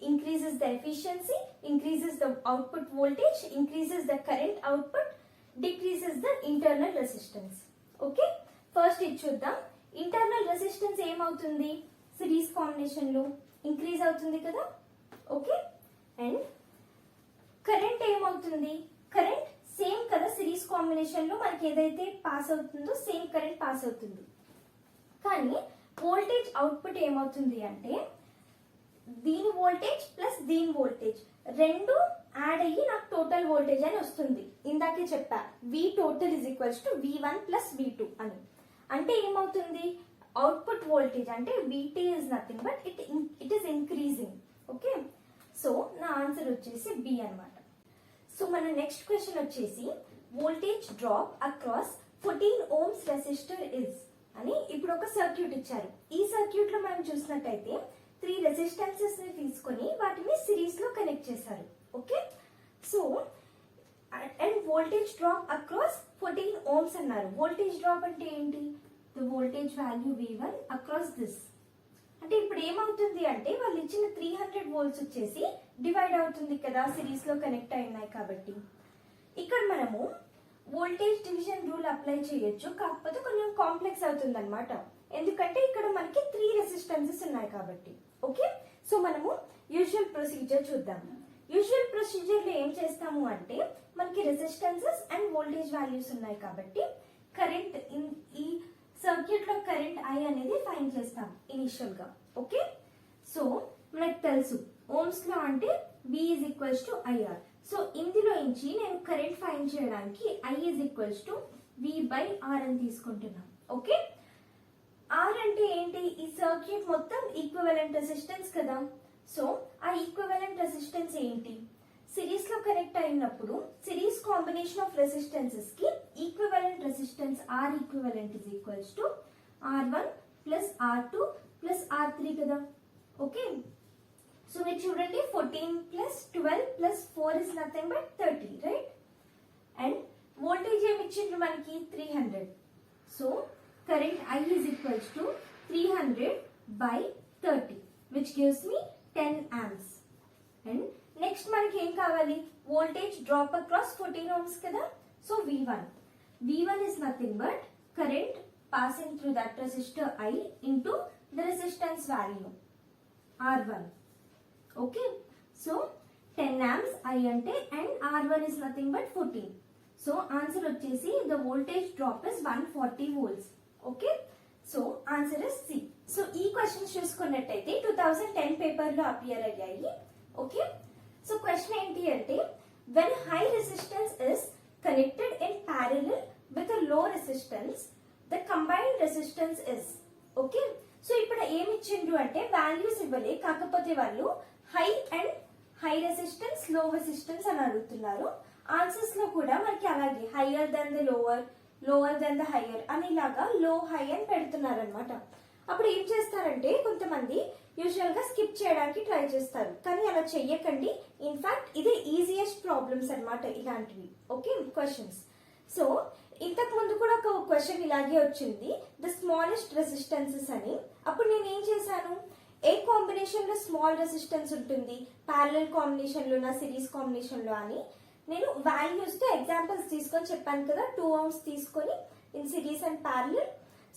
increases the efficiency, increases the output voltage, increases the current output, decreases the internal resistance. Okay, first ఇది చూద్దాం. Internal resistance ఏమవుతుంది series combination లో increase అవుతుంది కదా. Okay, and current ఏమవుతుంది, current same కదా series combination లో మనకి ఏదైతే పాస్ అవుతుందో సేమ్ కరెంట్ పాస్ అవుతుంది. కానీ వోల్టేజ్ అవుట్పుట్ ఏమవుతుంది అంటే దీని వోల్టేజ్ ప్లస్ దీని వోల్టేజ్ రెండు యాడ్ అయ్యి నాకు టోటల్ వోల్టేజ్ అని వస్తుంది. ఇందాకే చెప్పా V total is equals to V1 plus V2 అని. అంటే ఏమవుతుంది అవుట్పుట్ వోల్టేజ్ అంటే VT is nothing but it is increasing. Okay, so నా ఆన్సర్ వచ్చేసి B అన్నమాట. సో మన నెక్స్ట్ క్వశ్చన్ వచ్చేసి voltage drop across 14 ohms resistor is అని ఇప్పుడు ఒక సర్క్యూట్ ఇచ్చారు. ఈ సర్క్యూట్ లో మనం చూసినట్టయితే 3 రెసిస్టెన్సెస్ ని తీసుకొని వాటిని సిరీస్ లో కనెక్ట్ చేశారు. Okay, so and voltage drop across 14 ohms అన్నారు. వోల్టేజ్ డ్రాప్ అంటే ఏంటి, the voltage value V1 across this. అంటే ఇప్పుడు ఏమవుతుంది అంటే వాళ్ళు ఇచ్చిన 300 volts వచ్చేసి డివైడ్ అవుతుంది కదా సిరీస్ లో కనెక్ట్ అయినాయి కాబట్టి. ఇక్కడ మనము వోల్టేజ్ డివిజన్ రూల్ అప్లై చేయొచ్చు, కాకపోతే కొంచెం కాంప్లెక్స్ అవుతుంది అనమాట. ఎందుకంటే ఇక్కడ మనకి 3 రెసిస్టెన్సెస్ ఉన్నాయి కాబట్టి. ఓకే, సో మనము యూజువల్ ప్రొసీజర్ చూద్దాం. యూజువల్ ప్రొసీజర్ లో ఏం చేస్తాము అంటే మనకి రెసిస్టెన్సెస్ అండ్ వోల్టేజ్ వాల్యూస్ ఉన్నాయి కాబట్టి కరెంట్ ఈ సర్క్యూట్ లో కరెంట్ I అనేది ఫైండ్ చేస్తాం ఇనిషియల్ గా. ఓకే, సో మనకు తెలుసు ఓమ్స్ లో అంటే V is equals to IR. So ఇందులో నుంచి నేను కరెంట్ ఫైండ్ చేయడానికి I is equals to V by R అని తీసుకుంటున్నాం. ఓకే, R అంటే ఏంటి, ఈ సర్క్యూట్ మొత్తం ఈక్వివలెంట్ రెసిస్టెన్స్ కదా. సో ఆ ఈక్వివలెంట్ రెసిస్టెన్స్ ఏంటి, సిరీస్ లో కనెక్ట్ అయినప్పుడు సిరీస్ కాంబినేషన్ ఆఫ్ రెసిస్టెన్సెస్ కి equivalent resistance R equivalent is equals to R1 plus R2 plus R3 కదా. ఓకే, సో మీరు చూడండి 14 plus 12 plus 4 is nothing but 30, right. And voltage ఏమి ఇచ్చిండ్రు మనకి 300. So current I is equals to 300 by 30 which gives me 10 amps. And next మనకి ఏం కావాలి, voltage drop across 14 ohms కదా. So V1 is nothing but current passing through that resistor I into the resistance value. R1. Okay, so 10 amps I ante and R1 is nothing but 14. So answer వచ్చేసి the voltage drop is 140 volts. Okay, so answer is C. So ఈ questions చూసుకున్నట్టయితే 2010 paper లో appear అయ్యాయి. Okay, so question ఏంటి అంటే when high resistance is connected in parallel with a low resistance the combined resistance is. Okay, so ఇప్పుడు ఏమి ఇచ్చిండ్రు అంటే వాల్యూస్ ఇవ్వలే, కాకపోతే వాళ్ళు హై రెసిస్టెన్స్ లో రెసిస్టెన్స్ అని అడుగుతున్నారు. ఆన్సర్స్ లో కూడా మనకి అలాగే higher then the lower then the higher అని ఇలాగా లో హై అని పెడుతున్నారు అనమాట. అప్పుడు ఏం చేస్తారంటే కొంతమంది యూజువల్ గా స్కిప్ చేయడానికి ట్రై చేస్తారు, కానీ అలా చెయ్యకండి. ఇన్ఫాక్ట్ ఇదే ఈజియెస్ట్ ప్రాబ్లమ్స్ అనమాట ఇలాంటివి. Okay, questions. సో ఇంతకు ముందు కూడా ఒక క్వశ్చన్ ఇలాగే వచ్చింది, ద స్మాలెస్ట్ రెసిస్టెన్సెస్ అని. అప్పుడు నేను ఏం చేశాను, ఏ కాంబినేషన్ లో స్మాల్ రెసిస్టెన్స్ ఉంటుంది, ప్యారలల్ కాంబినేషన్ లోనా సిరీస్ కాంబినేషన్ లో అని నేను వాల్యూస్ తో ఎగ్జాంపుల్స్ తీసుకొని చెప్పాను కదా. 2 ohms తీసుకొని in series and parallel.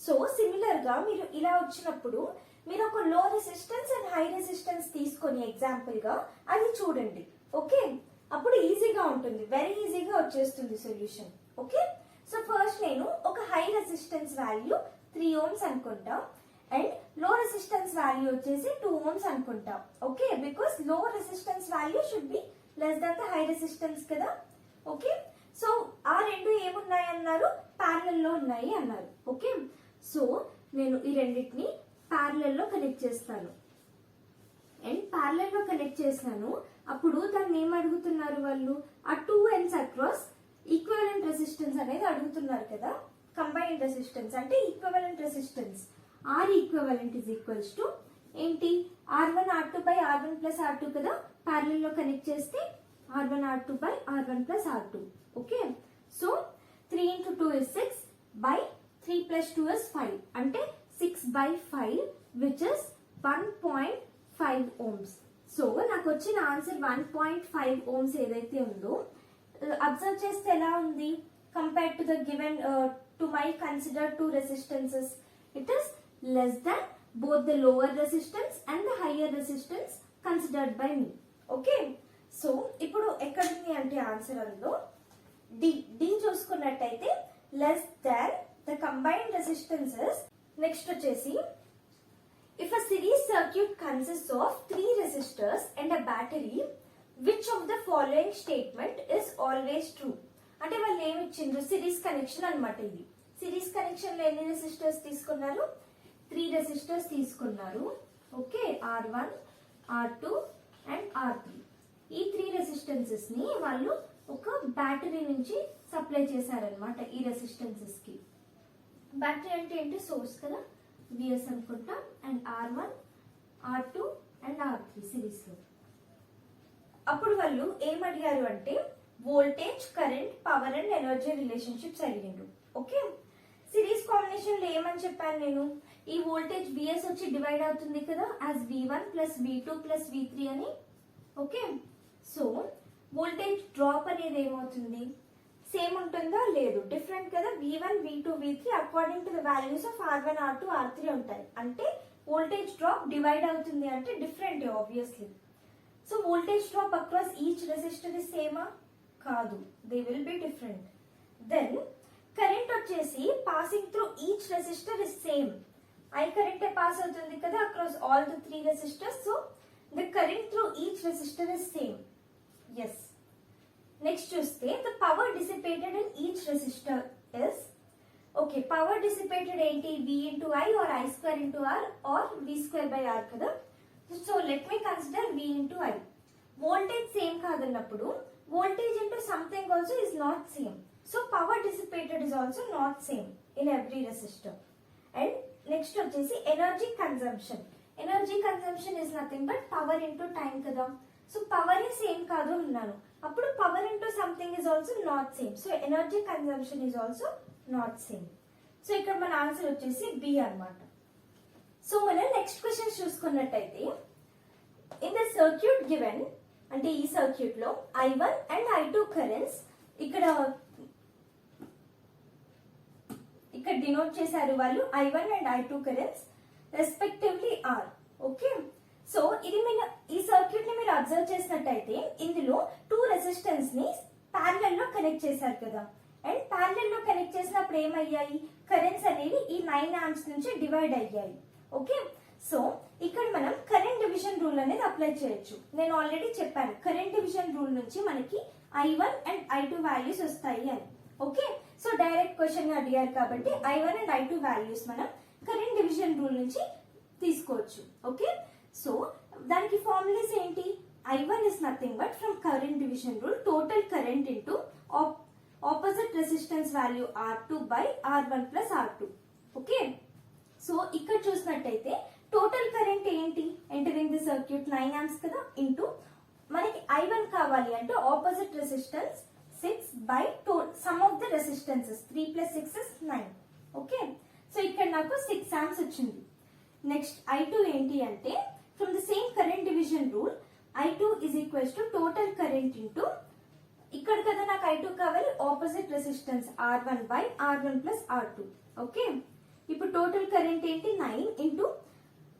So similar గా మీరు ఇలా వచ్చినప్పుడు మీరు ఒక లో రెసిస్టెన్స్ అండ్ హై రెసిస్టెన్స్ తీసుకొని ఎగ్జాంపుల్ గా అది చూడండి. ఓకే, అప్పుడు ఈజీగా ఉంటుంది, వెరీ ఈజీగా వచ్చేస్తుంది సొల్యూషన్. ఓకే, సో ఫస్ట్ నేను ఒక హై రెసిస్టెన్స్ వాల్యూ 3 ohms అనుకుంటా అండ్ లో రెసిస్టెన్స్ వాల్యూ వచ్చేసి 2 ohms అనుకుంటా. ఓకే, బికాస్ లో resistance value should be less than the high resistance కదా. ఓకే, సో ఆ రెండు ఏమున్నాయి అన్నారు, ప్యారలల్ లో ఉన్నాయి అన్నారు. ఓకే, సో నేను ఈ రెండింటిని ప్యారలల్ లో కనెక్ట్ చేస్తాను అండ్ ప్యారలల్ లో కనెక్ట్ చేస్తాను. అప్పుడు దాన్ని ఏం అడుగుతున్నారు వాళ్ళు, ఆ 2 ends అక్రాస్ ఈక్వివలెంట్ రెసిస్టెన్స్ అనేది అడుగుతున్నారు కదా. కంబైన్డ్ రెసిస్టెన్స్ అంటే equivalent resistance. R equivalent is equals to ఏంటి, R1 R2 by R1 plus R2 కదా. ప్యారలల్ లో కనెక్ట్ చేస్తే R1 R2 by R1 plus R2. Okay, so 3 into 2 is 6 by 3 plus 2 is 5 అంటే 6 by 5 which is 1.5 ohms. So నాకు వచ్చిన answer 1.5 ohms ఏదైతే ఉందో observe చేస్తే ఎలా ఉంది, compare to the given to my consider 2 resistances it is less than both the lower resistance and the higher resistance considered by me. Okay, so ఇప్పుడు ఎక్కడుంది అంటే ఆన్సర్ అందులో డి చూసుకున్నట్టయితే less than the combined resistances. Next వచ్చేసి if a series circuit consist of 3 resistors and a battery which of the following statement is always true. అంటే వాళ్ళు ఏమి ఇచ్చిండ్రు, సిరీస్ కనెక్షన్ అనమాట. ఇది సిరీస్ కనెక్షన్ లో ఎన్ని రెసిస్టర్స్ తీసుకున్నారు, 3 resistors తీసుకున్నారు. Okay, R1 R2 and R3. ఈ 3 resistances ని వాళ్ళు ఒక బ్యాటరీ నుంచి సప్లై చేశారనమాట ఈ రెసిస్టెన్సెస్ కి. బ్యాటరీ అంటే ఏంటి, సోర్స్ కదా, విఎస్ అనుకుంటా. And R1 R2 and R3 series లో. అప్పుడు వాళ్ళు ఏమడిగారు అంటే voltage, current, power and energy relationships అడిగిండ్రు. ఓకే, సిరీస్ కాంబినేషన్ లో ఏమని చెప్పాను నేను, ఈ వోల్టేజ్ విఎస్ వచ్చి డివైడ్ అవుతుంది కదా as V1 plus V2 plus V3 అని. ఓకే, సో వోల్టేజ్ డ్రాప్ అనేది ఏమవుతుంది, సేమ్ ఉంటుందా లేదు, డిఫరెంట్ కదా. V1 V2 V3 according to the values of R1 R2 R3 ఉంటాయి. అంటే వోల్టేజ్ డ్రాప్ డివైడ్ అవుతుంది అంటే different obviously. So voltage drop across each resistor is సేమా, కాదు, they will be different. Then current వచ్చేసి passing through each resistor is same. I కరెంటే pass అవుతుంది కదా across all the 3 resistors. So the current through each resistor is same. Yes. Next చూస్తే the power dissipated in each resistor is. Okay, power dissipated ఏంటి, V into I or I square into R or V square by R కదా. So let me consider V into I. Voltage same కాదన్నప్పుడు voltage into something also is not same. So power dissipated is also not same in every resistor. And next వచ్చేసి energy consumption. Energy consumption is nothing but power into time కదా. So power is same కాదు అన్నాను, అప్పుడు power into something is also not same. So energy consumption is also not same. So ఇక్కడ మన answer వచ్చేసి B అన్నమాట. So మనం next question చూసుకున్నట్టయితే ఇన్ ద సర్క్యూట్ గివెన్, అంటే ఈ సర్క్యూట్ లో I1 అండ్ I2 కరెంట్స్ ఇక్కడ డినోట్ చేశారు వాళ్ళు I1 and I2 currents respectively are. Okay, so ఇది మీరు ఈ సర్క్యూట్ ని మీరు అబ్జర్వ్ చేసినట్టయితే ఇందులో 2 రెసిస్టెన్స్ ని ప్యారలల్ లో కనెక్ట్ చేశారు కదా, అండ్ ప్యారలల్ లో కనెక్ట్ చేసినప్పుడు ఏమయ్యాయి, కరెంట్స్ అనేవి ఈ 9 ఆంప్స్ నుంచి డివైడ్ అయ్యాయి. ఓకే, సో ఇక్కడ మనం కరెంట్ డివిజన్ రూల్ అనేది అప్లై చేయొచ్చు. నేను ఆల్రెడీ చెప్పాను కరెంట్ డివిజన్ రూల్ నుంచి మనకి I1 అండ్ I2 వాల్యూస్ వస్తాయి అని. ఓకే, సో డైరెక్ట్ క్వశ్చన్ గా అడిగారు కాబట్టి I1 అండ్ I2 వాల్యూస్ మనం కరెంట్ డివిజన్ రూల్ నుంచి తీసుకోవచ్చు. ఓకే, సో దానికి ఫార్ములాస్ ఏంటి, I1 is nothing but from current division rule total current into opposite resistance value R2 by R1 plus R2. Okay, so ఇక్కడ చూసినట్టయితే total current ఏంటి, entering the circuit 9 amps కదా, into మనకి I1 కావాలి అంటే opposite resistance 6 by some of the resistances 3 plus 6 is 9. Okay, so ఇక్కడ నాకు 6 amps వచ్చింది. నెక్స్ట్ I2 ఏంటి అంటే from the same current division rule I2 is equals to total current into ఇక్కడ కదా నాకు I2 కావాలి opposite resistance R1 by R1 plus R2. Okay, ఇప్పుడు టోటల్ కరెంట్ ఏంటి 9 ఇంటూ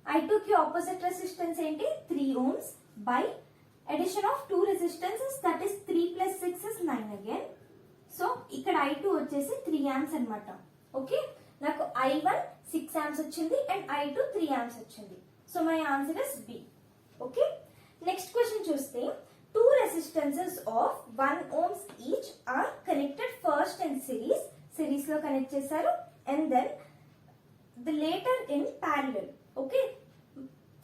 I2 కి ఆపోజిట్ రెసిస్టెన్స్ ఏంటి 3 ohms by addition of 2 resistances that is 3 plus 6 is 9 again. So ఇక్కడ I2 వచ్చేసి 3 amps అన్నమాట. ఓకే, నాకు I1 6 amps వచ్చింది అండ్ I2 3 amps వచ్చింది. So my answer is B. Okay, next question చూస్తే 2 resistances of 1 ohms each are connected first in series లో connect చేశారు, and then the later in parallel. Okay,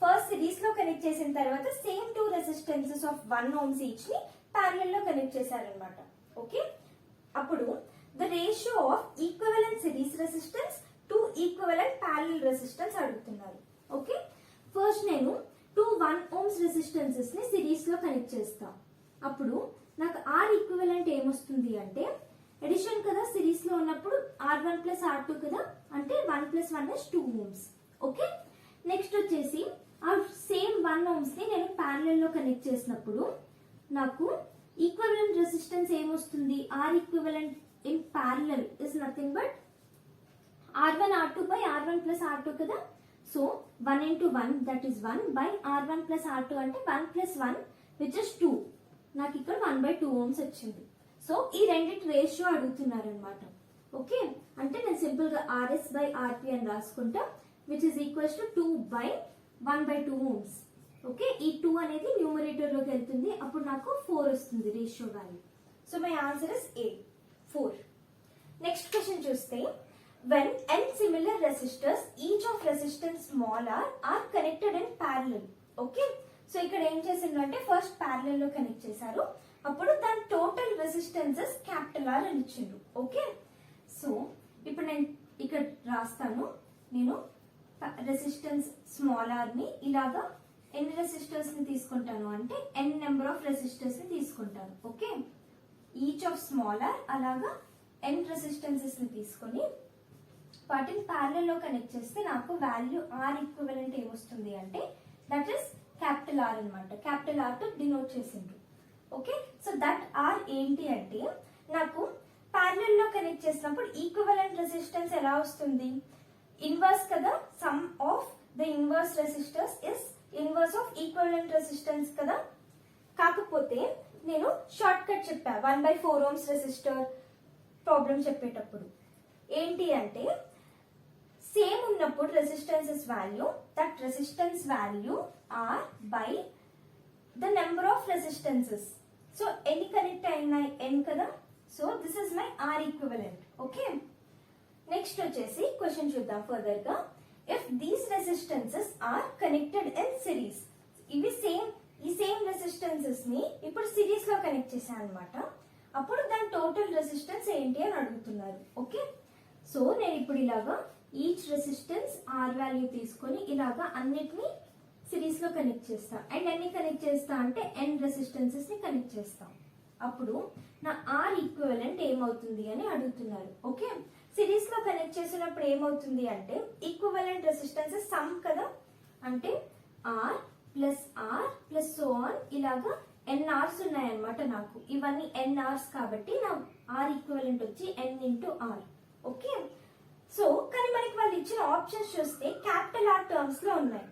first series లో connect చేసిన తర్వాత same 2 resistances of 1 ohms each ని parallel లో connect చేశారనమాట. Okay, అప్పుడు the ratio of equivalent series resistance to equivalent parallel resistance అడుగుతున్నారు. ఓకే, ఫస్ట్ నేను 2 1 ohms రెసిస్టెన్సెస్ ని సిరీస్ లో కనెక్ట్ చేస్తా. అప్పుడు నాకు R ఈక్వివలెంట్ ఏమొస్తుంది అంటే ఎడిషన్ కదా, సిరీస్ లో ఉన్నప్పుడు R1 plus R2 కదా, అంటే 1 plus 1 is 2 ohms. Okay, next వచ్చేసి ఆ సేమ్ 1 ohms ని నేను ప్యారలల్ లో కనెక్ట్ చేసినప్పుడు నాకు ఈక్వివలెంట్ రెసిస్టెన్స్ ఏమొస్తుంది, R equivalent in parallel is nothing but R1 R2 by R1 plus R2 కదా. So 1 into 1 that is 1 by R1 plus R2 అంటే 1 plus 1 which is 2. నాకు ఇక్కడ 1/2 ohms వచ్చింది. సో ఈ రెండిటి రేషియో అడుగుతున్నారు అనమాట. ఓకే, అంటే నేను సింపుల్ గా RS by RP అని రాసుకుంటా, which is equals to 2 by 1/2 ohms. Okay, ఈ 2 అనేది న్యూమరేటర్ లోకి వెళ్తుంది, అప్పుడు నాకు 4 వస్తుంది ratio value. So my answer is A 4. Next question చూస్తే when n similar resistors each of resistance small r are connected in parallel. Okay, so ఇక్కడ ఏం చేసిందంటే ఫస్ట్ ప్యారలల్ లో కనెక్ట్ చేశారు, అప్పుడు దాని టోటల్ రెసిస్టెన్సెస్ క్యాపిటల్ R అని ఇచ్చిండ్రు. ఓకే, సో ఇప్పుడు నేను ఇక్కడ రాస్తాను, నేను రెసిస్టెన్స్ స్మాల్ r ని ఇలాగా ఎన్ని రెసిస్టర్స్ ని తీసుకుంటాను అంటే n నెంబర్ ఆఫ్ రెసిస్టర్స్ ని తీసుకుంటాను. Okay, each of small r అలాగా n రెసిస్టెన్సెస్ ని తీసుకొని వాటిని ప్యారలల్ లో కనెక్ట్ చేస్తే నాకు వాల్యూ R ఈక్వివలెంట్ ఏమొస్తుంది అంటే దట్ ఇస్ క్యాపిటల్ R అన్నమాట. క్యాపిటల్ R తో డినోట్ చేసిండ్రు. ఓకే, సో దట్ R ఏంటి అంటే నాకు ప్యారలల్ లో కనెక్ట్ చేసినప్పుడు ఈక్వివలెంట్ రెసిస్టెన్స్ ఎలా వస్తుంది, ఇన్వర్స్ కదా, some of the inverse resistors is inverse of equivalent resistance కదా. కాకపోతే నేను షార్ట్ కట్ చెప్పా 1/4 ohms రెసిస్టర్ ప్రాబ్లం చెప్పేటప్పుడు ఏంటి అంటే సేమ్ ఉన్నప్పుడు resistances value that resistance value R by the number of resistances. So ఎన్ని కనెక్ట్ అయినాయి n కదా, so this is my R equivalent. Okay, next వచ్చేసి క్వశ్చన్ చూద్దాం ఫర్దర్ గా. If these resistances are connected in series, ఇవి ఈ same resistances ని ఇప్పుడు సిరీస్ లో కనెక్ట్ చేశాను అనమాట, అప్పుడు దాని టోటల్ రెసిస్టెన్స్ ఏంటి అని అడుగుతున్నారు. ఓకే, సో నేను ఇప్పుడు ఇలాగా ఈచ్ రెసిస్టెన్స్ R వాల్యూ తీసుకొని ఇలాగా అన్నిటిని సిరీస్ లో కనెక్ట్ చేస్తా, అండ్ ఎన్ని కనెక్ట్ చేస్తా అంటే n రెసిస్టెన్సెస్ ని కనెక్ట్ చేస్తాం, అప్పుడు నా R ఈక్వివలెంట్ ఏమవుతుంది అని అడుగుతున్నారు. ఓకే, సిరీస్ లో కనెక్ట్ చేసినప్పుడు ఏమవుతుంది అంటే ఈక్వివలెంట్ రెసిస్టెన్సెస్ సమ్ కదా, అంటే R plus R plus so on ఇలాగా n Rs ఉన్నాయన్నమాట. నాకు ఇవన్నీ n Rs కాబట్టి నా R ఈక్వివలెంట్ వచ్చి n into R. Okay, so కానీ మనకి వాళ్ళు ఇచ్చిన ఆప్షన్స్ చూస్తే క్యాపిటల్ R టర్మ్స్ లో ఉన్నాయి.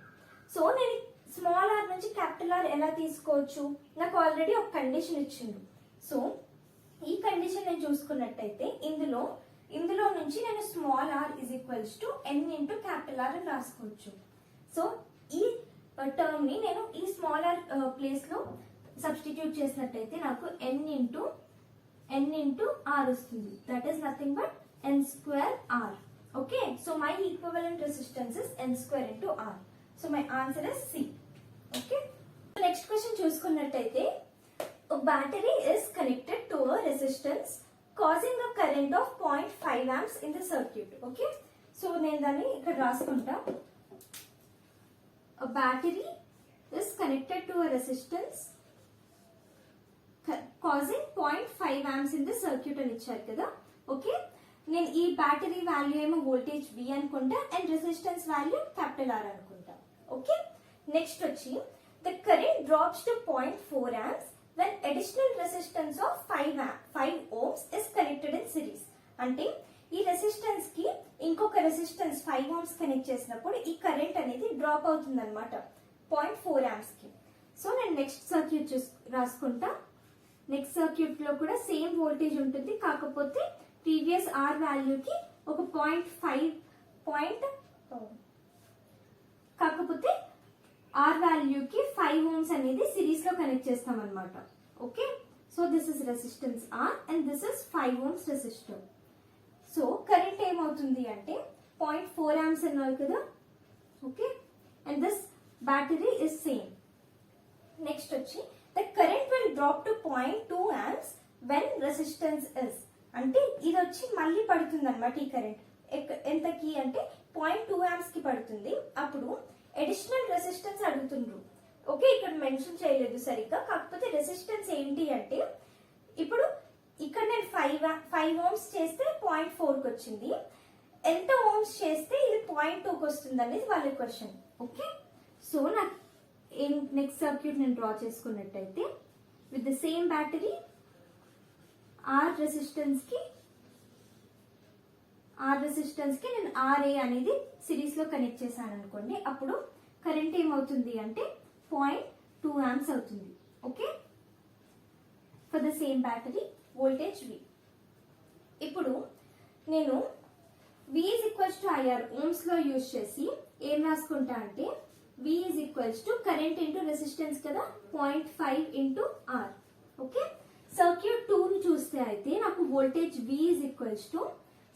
సో నేను స్మాల్ ఆర్ నుంచి క్యాపిటల్ ఆర్ ఎలా తీసుకోవచ్చు? నాకు ఆల్రెడీ ఒక కండిషన్ ఇచ్చిండు. సో ఈ కండిషన్ నేను చూసుకున్నట్టయితే ఇందులో నుంచి నేను small R is equals to n into capital R అని రాసుకోవచ్చు. సో ఈ టర్మ్ ని నేను ఈ స్మాల్ ఆర్ ప్లేస్ లో సబ్స్టిట్యూట్ చేసినట్టయితే నాకు ఎన్ ఇంటూ ఆర్ వస్తుంది. That is nothing but n square R. Okay, so my equivalent resistance is n square into R. So my answer is C. Okay, next question చూసుకున్నట్టయితే a battery is connected to a resistance causing a current of 0.5 amps in the circuit. Okay, so నేను దాన్ని ఇక్కడ రాసుకుంటా. A battery is connected to a resistance causing 0.5 amps in the circuit అని ఇచ్చారు కదా. Okay, నేను ఈ బ్యాటరీ వాల్యూ ఏమో వోల్టేజ్ V అనుకుంటా and resistance value capital R అనుకుంటా. ఓకే, నెక్స్ట్ వచ్చి the current drops to 0.4 amps when additional resistance of 5 ohms is connected in series. అంటే ఈ రెసిస్టెన్స్ కి ఇంకొక రెసిస్టెన్స్ 5 ohms కనెక్ట్ చేసినప్పుడు ఈ కరెంట్ అనేది డ్రాప్ అవుతుంది అనమాట 0.4 amps కి. సో నేను నెక్స్ట్ సర్క్యూట్ రాసుకుంటా. నెక్స్ట్ సర్క్యూట్ లో కూడా సేమ్ వోల్టేజ్ ఉంటుంది, కాకపోతే ప్రీవియస్ ఆర్ వాల్యూకి ఒక 0.5 కాకపోతే ఆర్ వాల్యూకి 5 ohms అనేది సిరీస్ లో కనెక్ట్ చేస్తాం అనమాట. Okay, so this is resistance R and this is 5 ohms resistor. So current ఏమవుతుంది అంటే 0.4 amps అన్నారు కదా. Okay, and this battery is same. Next వచ్చి the current will drop to 0.2 amps when resistance is. అంటే ఇది వచ్చి మళ్ళీ పడుతుంది అనమాట ఈ కరెంట్. ఎంతకి అంటే 0.2 amps కి పడుతుంది. అప్పుడు అడిషనల్ రెసిస్టెన్స్ అడుగుతుండ్రు. ఓకే, ఇక్కడ మెన్షన్ చేయలేదు సరిగ్గా, కాకపోతే రెసిస్టెన్స్ ఏంటి అంటే ఇప్పుడు ఇక్కడ నేను 5 ohms చేస్తే 0.4కి వచ్చింది, ఎంత ohms చేస్తే ఇది 0.2కి వస్తుంది అనేది వాళ్ళ క్వశ్చన్. ఓకే, సో నాకు నెక్స్ట్ సర్క్యూట్ నేను డ్రా చేసుకున్నట్టయితే with the same battery R resistance కి నేను RA అనేది సిరీస్ లో కనెక్ట్ చేశాను అనుకోండి. అప్పుడు కరెంట్ ఏమవుతుంది అంటే 0.2 amps అవుతుంది. Okay, for the same battery voltage V. ఇప్పుడు నేను V is equals to IR ohms లో యూజ్ చేసి ఏం రాసుకుంటా అంటే V is equals to current into resistance కదా 0.5 ఇంటూ R. ఓకే, సర్క్యూట్ 2 ని చూస్తే అయితే నాకు voltage V is equals to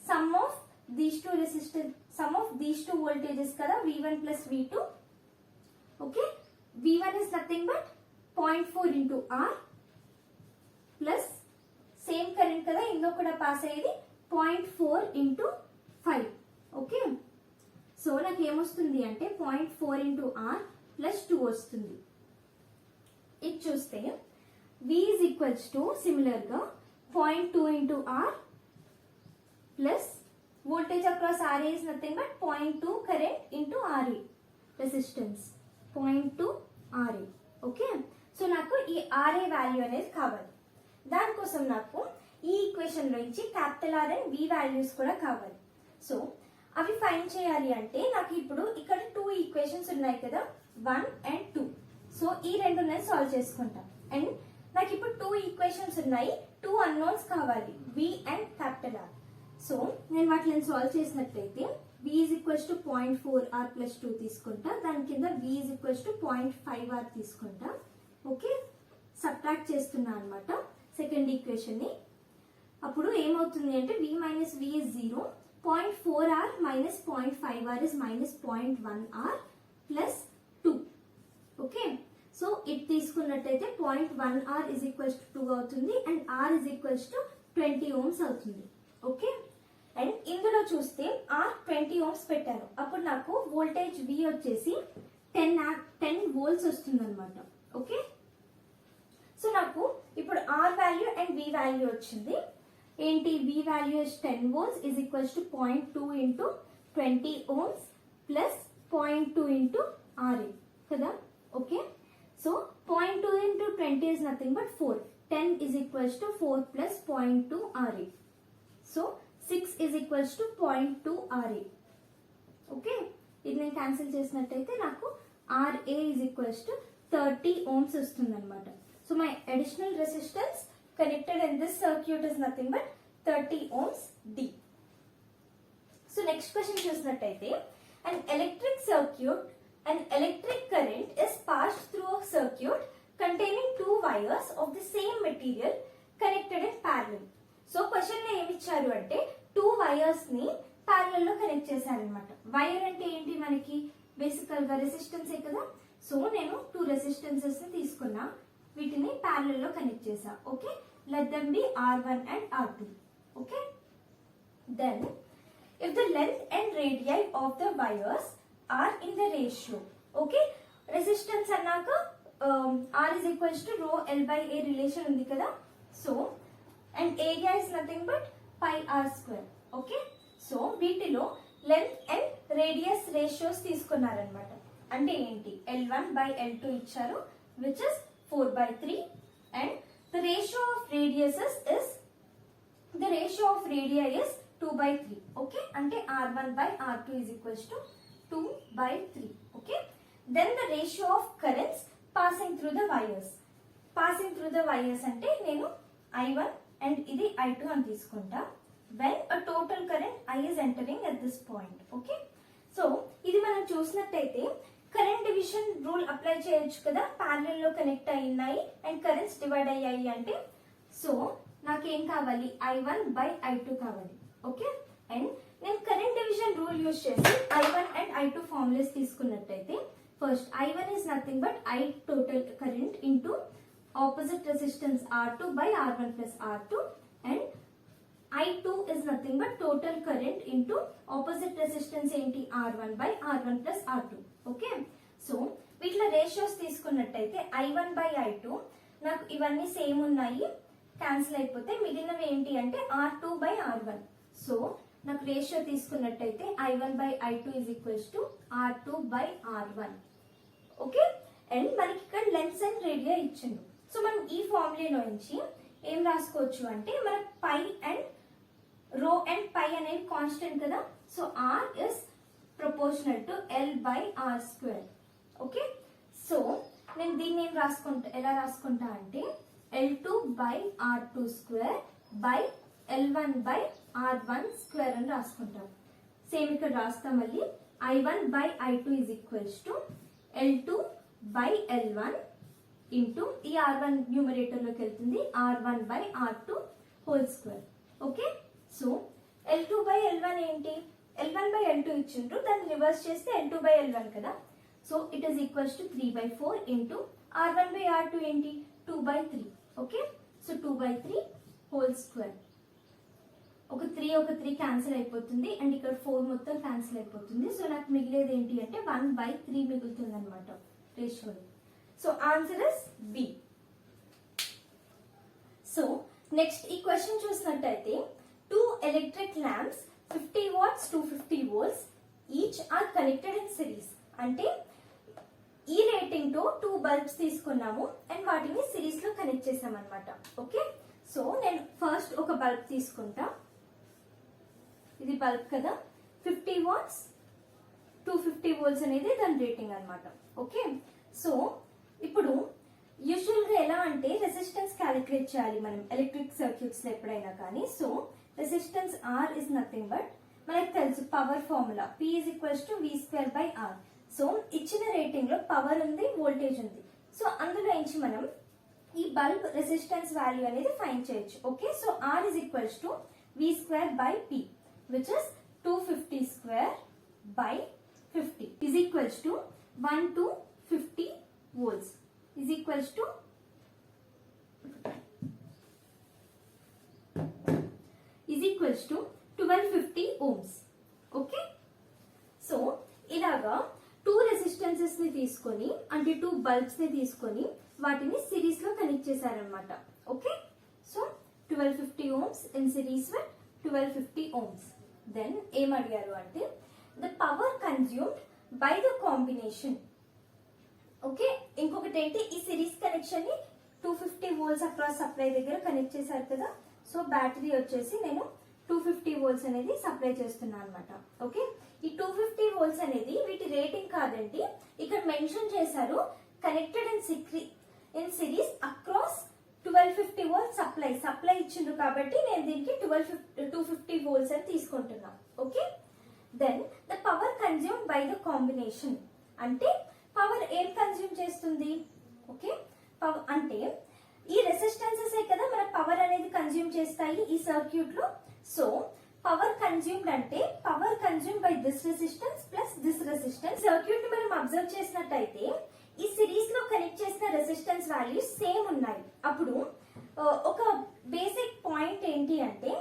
sum of these two voltages kada V1 plus V2. okay, V1 is nothing but 0.4 into R plus same current kada inlo kuda pass ayedi 0.4 into 5. okay, so నాకు ఏమొస్తుంది అంటే 0.4 into R plus 2 వస్తుంది. ఇది చూస్తే V is equals to similar గా 0.2 into R plus voltage across RA is nothing but 0.2 current into RA resistance 0.2 RA. Okay, so నాకు ఈ RA value అనేది కావాలి. దానికోసం నాకు ఈ ఈక్వేషన్ నుంచి capital R and V values కూడా కావాలి. సో అవి ఫైండ్ చేయాలి అంటే నాకు ఇప్పుడు ఇక్కడ 2 ఈక్వేషన్స్ ఉన్నాయి కదా 1 and 2. సో ఈ రెండు నేను సాల్వ్ చేసుకుంటా. అండ్ నాకు ఇప్పుడు 2 ఈక్వేషన్స్ ఉన్నాయి, 2 అన్నోన్స్ కావాలి V and capital R. So నేను వాటిని సాల్వ్ చేసినట్లయితే V is equals to 0.4R plus 2 తీసుకుంటా, దాని కింద V is equals to 0.5R తీసుకుంటా. ఓకే, సబ్ట్రాక్ట్ చేస్తున్నా అనమాట సెకండ్ ఈక్వేషన్ ని. అప్పుడు ఏమవుతుంది అంటే V minus V is 0, 0.4R minus 0.5R is minus 0.1R plus 2. Okay, so ఇది తీసుకున్నట్టయితే 0.1R is equals to 2 అవుతుంది and R is equals to 20 ohms అవుతుంది. ఓకే, అండ్ ఇందులో చూస్తే R 20 ohms పెట్టాను, అప్పుడు నాకు వోల్టేజ్ V వచ్చేసి 10 volts వస్తుంది అనమాట. ఓకే, సో నాకు ఇప్పుడు R value and V value వచ్చింది. ఏంటి, V value is 10 volts is equals to 0.2 into 20 ohms plus 0.2 into RA కదా. Okay, so 0.2 into 20 is nothing but 4. 10 is equals to 4 plus 0.2 RA. So 6 is equals to 0.2 RA. Okay, ఇది నేను cancel చేసినట్టయితే నాకు RA is equals to 30 ohms వస్తుంది అనమాట. So my additional resistance connected in this circuit is nothing but 30 ohms D. So next question చూసినట్టయితే an electric circuit, an electric current is passed through a circuit containing two wires of the same material connected in parallel. So question లో ఏమి ఇచ్చారు అంటే two wires ని parallel లో connect చేశారనమాట. Wire అంటే ఏంటి మనకి బేసికల్ గా రెసిస్టెన్సే కదా. సో నేను టూ రెసిస్టెన్సెస్ ని తీసుకున్నా, వీటిని ప్యారలల్ లో కనెక్ట్ చేసా. Okay, let them be R1 and R2. Okay, then if the length and radii of the wires are in the ratio, okay, resistance అన్నాక R is equals to rho L by A relation ఉంది కదా. So and area is nothing but pi R square. Okay, so వీటిలో length and radius ratios తీసుకున్నారనమాట. అంటే ఏంటి, L1 by L2 ఇచ్చారు which is 4/3 and the ratio of radiuses is, the ratio of radii is 2/3. Okay, అంటే R1 by R2 is equals to 2/3. Okay, then the ratio of currents passing through the wires. passing through the wires అంటే నేను I1 and ఇది I2 అని తీసుకుంటా. when a total current I is entering at this point. Okay, so ఇది మనం చూసినట్టయితే current division rule apply చేయొచ్చు కదా. ప్యారలల్ లో కనెక్ట్ అయ్యాయి అండ్ కరెంట్స్ డివైడ్ అయ్యాయి అంటే, సో నాకేం కావాలి, I1 by I2 కావాలి. ఓకే, అండ్ నేను కరెంట్ డివిజన్ రూల్ యూజ్ చేసి I1 అండ్ I2 ఫార్ములాస్ తీసుకున్నట్టయితే, first I1 is nothing but I total current into opposite resistance R2 by R1 plus R2 and I2 is nothing but total current into opposite resistance ఏంటి R1 by R1 plus R2. Okay, so వీటిలో ratios తీసుకున్నట్టయితే I1 by I2 నాకు ఇవన్నీ same ఉన్నాయి, cancel అయిపోతే మిగిలినవి ఏంటి అంటే R2 by R1. సో నాకు రేషియో తీసుకున్నట్టయితే I1 by I2 is equals to R2 by R1. Okay, and మనకి ఇక్కడ లెంగ్త్ అండ్ రేడియా ఇచ్చిండు. సో మనం ఈ ఫార్ములాలో నుంచి ఏం రాసుకోవచ్చు అంటే, మన పై అండ్ రో అండ్ పై అనేవి కాన్స్టెంట్ కదా. So R is proportional to L by R square. Okay, so నేను దీన్ని ఏం రాసుకుంటా, ఎలా రాసుకుంటా అంటే L2 by R2 square by L1 by R1 square అని రాసుకుంటాం. సేమ్ ఇక్కడ రాస్తాం మళ్ళీ. I1 by I2 is equals to L2 by L1 into ఈ R1 న్యూమరేటర్ లోకి వెళ్తుంది R1 by R2 whole square. Okay, so L2 by L1 ఏంటి, L1 by L2 ఇచ్చిండ్రు, దాన్ని రివర్స్ చేస్తే L2 by L1 కదా. So it is equals to 3/4 into R1 by R2 ఏంటి 2/3. Okay, so 2/3 whole square. ఒక 3 cancel అయిపోతుంది and ఇక్కడ 4 మొత్తం క్యాన్సిల్ అయిపోతుంది. సో నాకు మిగిలేది ఏంటి అంటే 1/3 మిగులుతుంది అనమాట ratio. So answer is B. So next ఈ క్వశ్చన్ చూసినట్టయితే 2 electric lamps 50 watts 250 volts each are connected in series. అంటే ఈ రేటింగ్ తో 2 బల్బ్స్ తీసుకున్నాము అండ్ వాటిని సిరీస్ లో కనెక్ట్ చేసాం అనమాట. ఓకే, సో నేను ఫస్ట్ ఒక బల్బ్ తీసుకుంటా, ఇది బల్బ్ కదా, 50 watts 250 volts అనేది దాని రేటింగ్ అనమాట. ఓకే, సో ఇప్పుడు యూజువల్ గా ఎలా అంటే రెసిస్టెన్స్ క్యాలిక్యులేట్ చేయాలి మనం ఎలక్ట్రిక్ సర్క్యూట్స్ లో ఎప్పుడైనా కానీ. So resistance R is nothing but మనకు తెలుసు power formula P is equals to V² by R. So ఇచ్చిన రేటింగ్ లో పవర్ ఉంది, వోల్టేజ్ ఉంది. సో అందులో నుంచి మనం ఈ బల్బ్ రెసిస్టెన్స్ వాల్యూ అనేది ఫైండ్ చేయొచ్చు. Okay, so R is equals to V² by P which is 250 square by 50 is equals to 1 to 50 volts is equals to 1250 ohms. Okay, so ఇలాగా 2 resistances ని తీసుకొని అంటే 2 బల్బ్స్ ని తీసుకొని వాటిని సిరీస్ లో కనెక్ట్ చేశారనమాట. Okay, so 1250 ohms in series with 1250 ohms. Then ఏం అడిగారు అంటే the power consumed by the combination. Okay, ఇంకొకటి ఏంటి, ఈ సిరీస్ కనెక్షన్ ని 250 volts అక్రాస్ సప్లై దగ్గర కనెక్ట్ చేశారు కదా. సో బ్యాటరీ వచ్చేసి నేను 250 volts అనేది సప్లై చేస్తున్నాను అనమాట. ఓకే, ఈ 250 వోల్ట్స్ అనేది వీటి రేటింగ్ కాదండి, ఇక్కడ మెన్షన్ చేశారు connected in series across 1250 volt supply ఇచ్చిండ్రు కాబట్టి నేను దీనికి 250 వోల్ట్స్ అని తీసుకుంటున్నా. Okay, then the power consumed by the combination అంటే పవర్ ఏం కన్జ్యూమ్ చేస్తుంది. ఓకే, పవర్ అంటే ఈ రెసిస్టెన్సెస్ కదా మన పవర్ అనేది కన్జ్యూమ్ చేస్తాయి ఈ సర్క్యూట్ లో. సో పవర్ కన్జ్యూమ్డ్ అంటే power consume by this resistance plus this resistance. Circuit ని మనం అబ్జర్వ్ చేసినట్టయితే ఈ సిరీస్ లో కనెక్ట్ చేసిన రెసిస్టెన్స్ వాల్యూస్ సేమ్ ఉన్నాయి. అప్పుడు ఒక బేసిక్ పాయింట్ ఏంటి అంటే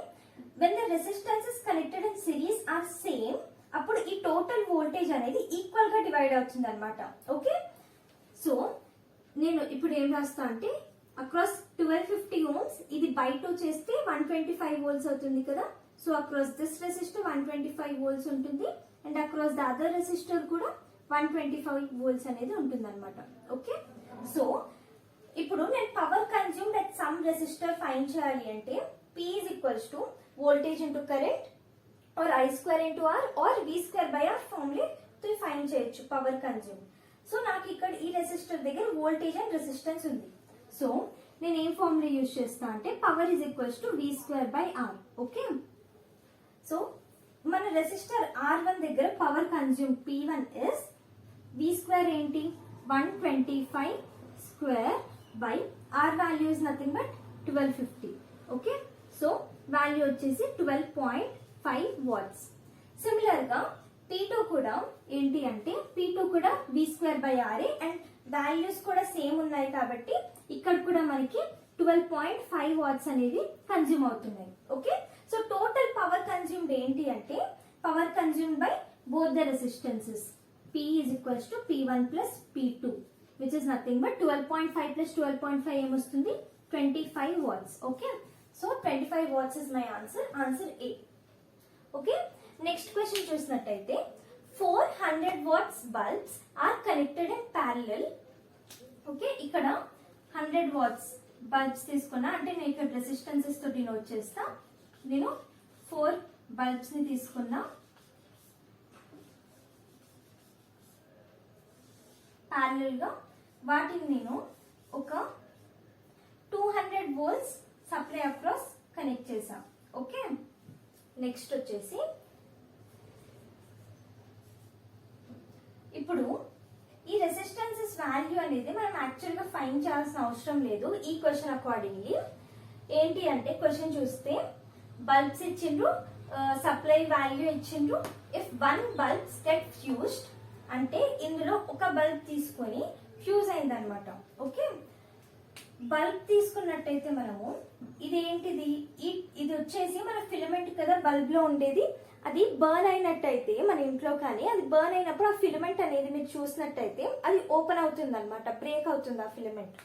when the resistances connected in series are same, అప్పుడు ఈ టోటల్ వోల్టేజ్ అనేది ఈక్వల్ గా డివైడ్ అవుతుంది అనమాట. ఓకే, సో నేను ఇప్పుడు ఏం రాస్తా అంటే అక్రాస్ 1250 ohms ఇది బై 2 చేస్తే 125 వోల్ట్స్ అవుతుంది కదా. So across this resistor 125 volts ఉంటుంది and across the other resistor కూడా 125 వోల్ట్స్ అనేది ఉంటుంది అనమాట. ఓకే, సో ఇప్పుడు నేను power consumed at some resistor find చేయాలి అంటే P is equals to voltage into current or I square into R or V square by R formula తో find చేయొచ్చు పవర్ కన్జ్యూమ్. సో నాకు ఇక్కడ ఈ రెసిస్టర్ దగ్గర వోల్టేజ్ అండ్ రెసిస్టెన్స్ ఉంది. So నేను ఏం ఫార్ములా యూజ్ చేస్తా అంటే power is equals to V square by R. Okay, so మన రెసిస్టర్ R1 దగ్గర power consume P1 is V square ఏంటి 125 square by R value is nothing but 1250. Okay, so value వచ్చేసి 12.5 watts. Similar గా P2 కూడా ఏంటి అంటే P2 కూడా V square by R and values కూడా సేమ్ ఉన్నాయి కాబట్టి ఇక్కడ కూడా మనకి 12.5 వాట్స్ అనేది కన్జ్యూమ్ అవుతున్నాయి. Okay, so total power consumed ఏంటి అంటే power consumed by both the resistances P is equals to P1 plus P2 which is nothing but 12.5 plus 12.5 ఏమొస్తుంది 25 watts. Okay, so 25 watts is my answer A. Okay, next question చూసినట్టయితే 400 watts bulbs are connected in parallel. Okay, ఇక్కడ 100 watts bulbs తీసుకున్నా అంటే నేను ఇక్కడ resistances తోటి note చేస్తా. నేను 4 బల్బ్స్ ని తీసుకున్నా ప్యారలల్ గా, వాటిని నేను ఒక 200 వోల్ట్స్ సప్లై అక్రాస్ కనెక్ట్ చేసా. ఓకే, నెక్స్ట్ వచ్చేసి ఇప్పుడు ఈ రెసిస్టెన్సెస్ వాల్యూ అనేది మనం యాక్చువల్ గా ఫైండ్ చేయాల్సిన అవసరం లేదు ఈ క్వశ్చన్ అకార్డింగ్లీ. ఏంటి అంటే క్వశ్చన్ చూస్తే బల్బ్స్ ఇచ్చిండ్రు, సప్లై వాల్యూ ఇచ్చిండ్రు. ఇఫ్ 1 బల్బ్స్ గెట్ ఫ్యూజ్డ్ అంటే ఇందులో ఒక బల్బ్ తీసుకొని ఫ్యూజ్ అయింది అనమాట. ఓకే, బల్బ్ తీసుకున్నట్టయితే మనము ఇదేంటిది ఇది వచ్చేసి మన ఫిలమెంట్ కదా బల్బ్ లో ఉండేది. అది బర్న్ అయినట్టయితే మన ఇంట్లో కానీ అది బర్న్ అయినప్పుడు ఆ ఫిలమెంట్ అనేది మీరు చూసినట్టయితే అది ఓపెన్ అవుతుంది అనమాట, బ్రేక్ అవుతుంది ఆ ఫిలమెంట్.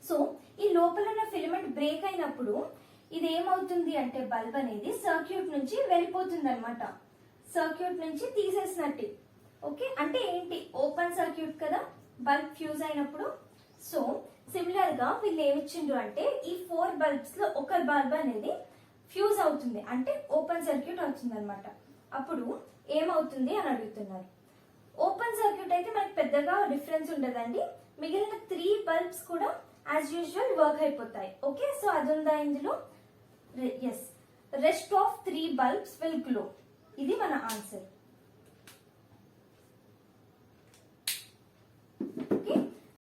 సో ఈ లోపల ఉన్న ఫిలమెంట్ బ్రేక్ అయినప్పుడు ఇది ఏమవుతుంది అంటే బల్బ్ అనేది సర్క్యూట్ నుంచి వెళ్ళిపోతుంది అనమాట, సర్క్యూట్ నుంచి తీసేసినట్టు. ఓకే, అంటే ఏంటి ఓపెన్ సర్క్యూట్ కదా బల్బ్ ఫ్యూజ్ అయినప్పుడు. సో సిమిలర్ గా వీళ్ళు ఏమిచ్చిండ్రు అంటే ఈ 4 బల్బ్స్ లో ఒక బల్బ్ అనేది ఫ్యూజ్ అవుతుంది అంటే ఓపెన్ సర్క్యూట్ అవుతుంది అనమాట. అప్పుడు ఏమవుతుంది అని అడుగుతున్నారు. ఓపెన్ సర్క్యూట్ అయితే మనకి పెద్దగా డిఫరెన్స్ ఉండదండి, మిగిలిన 3 బల్బ్స్ కూడా యాజ్ యూజువల్ వర్క్ అయిపోతాయి. ఓకే, సో అది ఉందా ఇందులో? Yes, rest of 3 bulbs will glow. ఇది మన ఆన్సర్.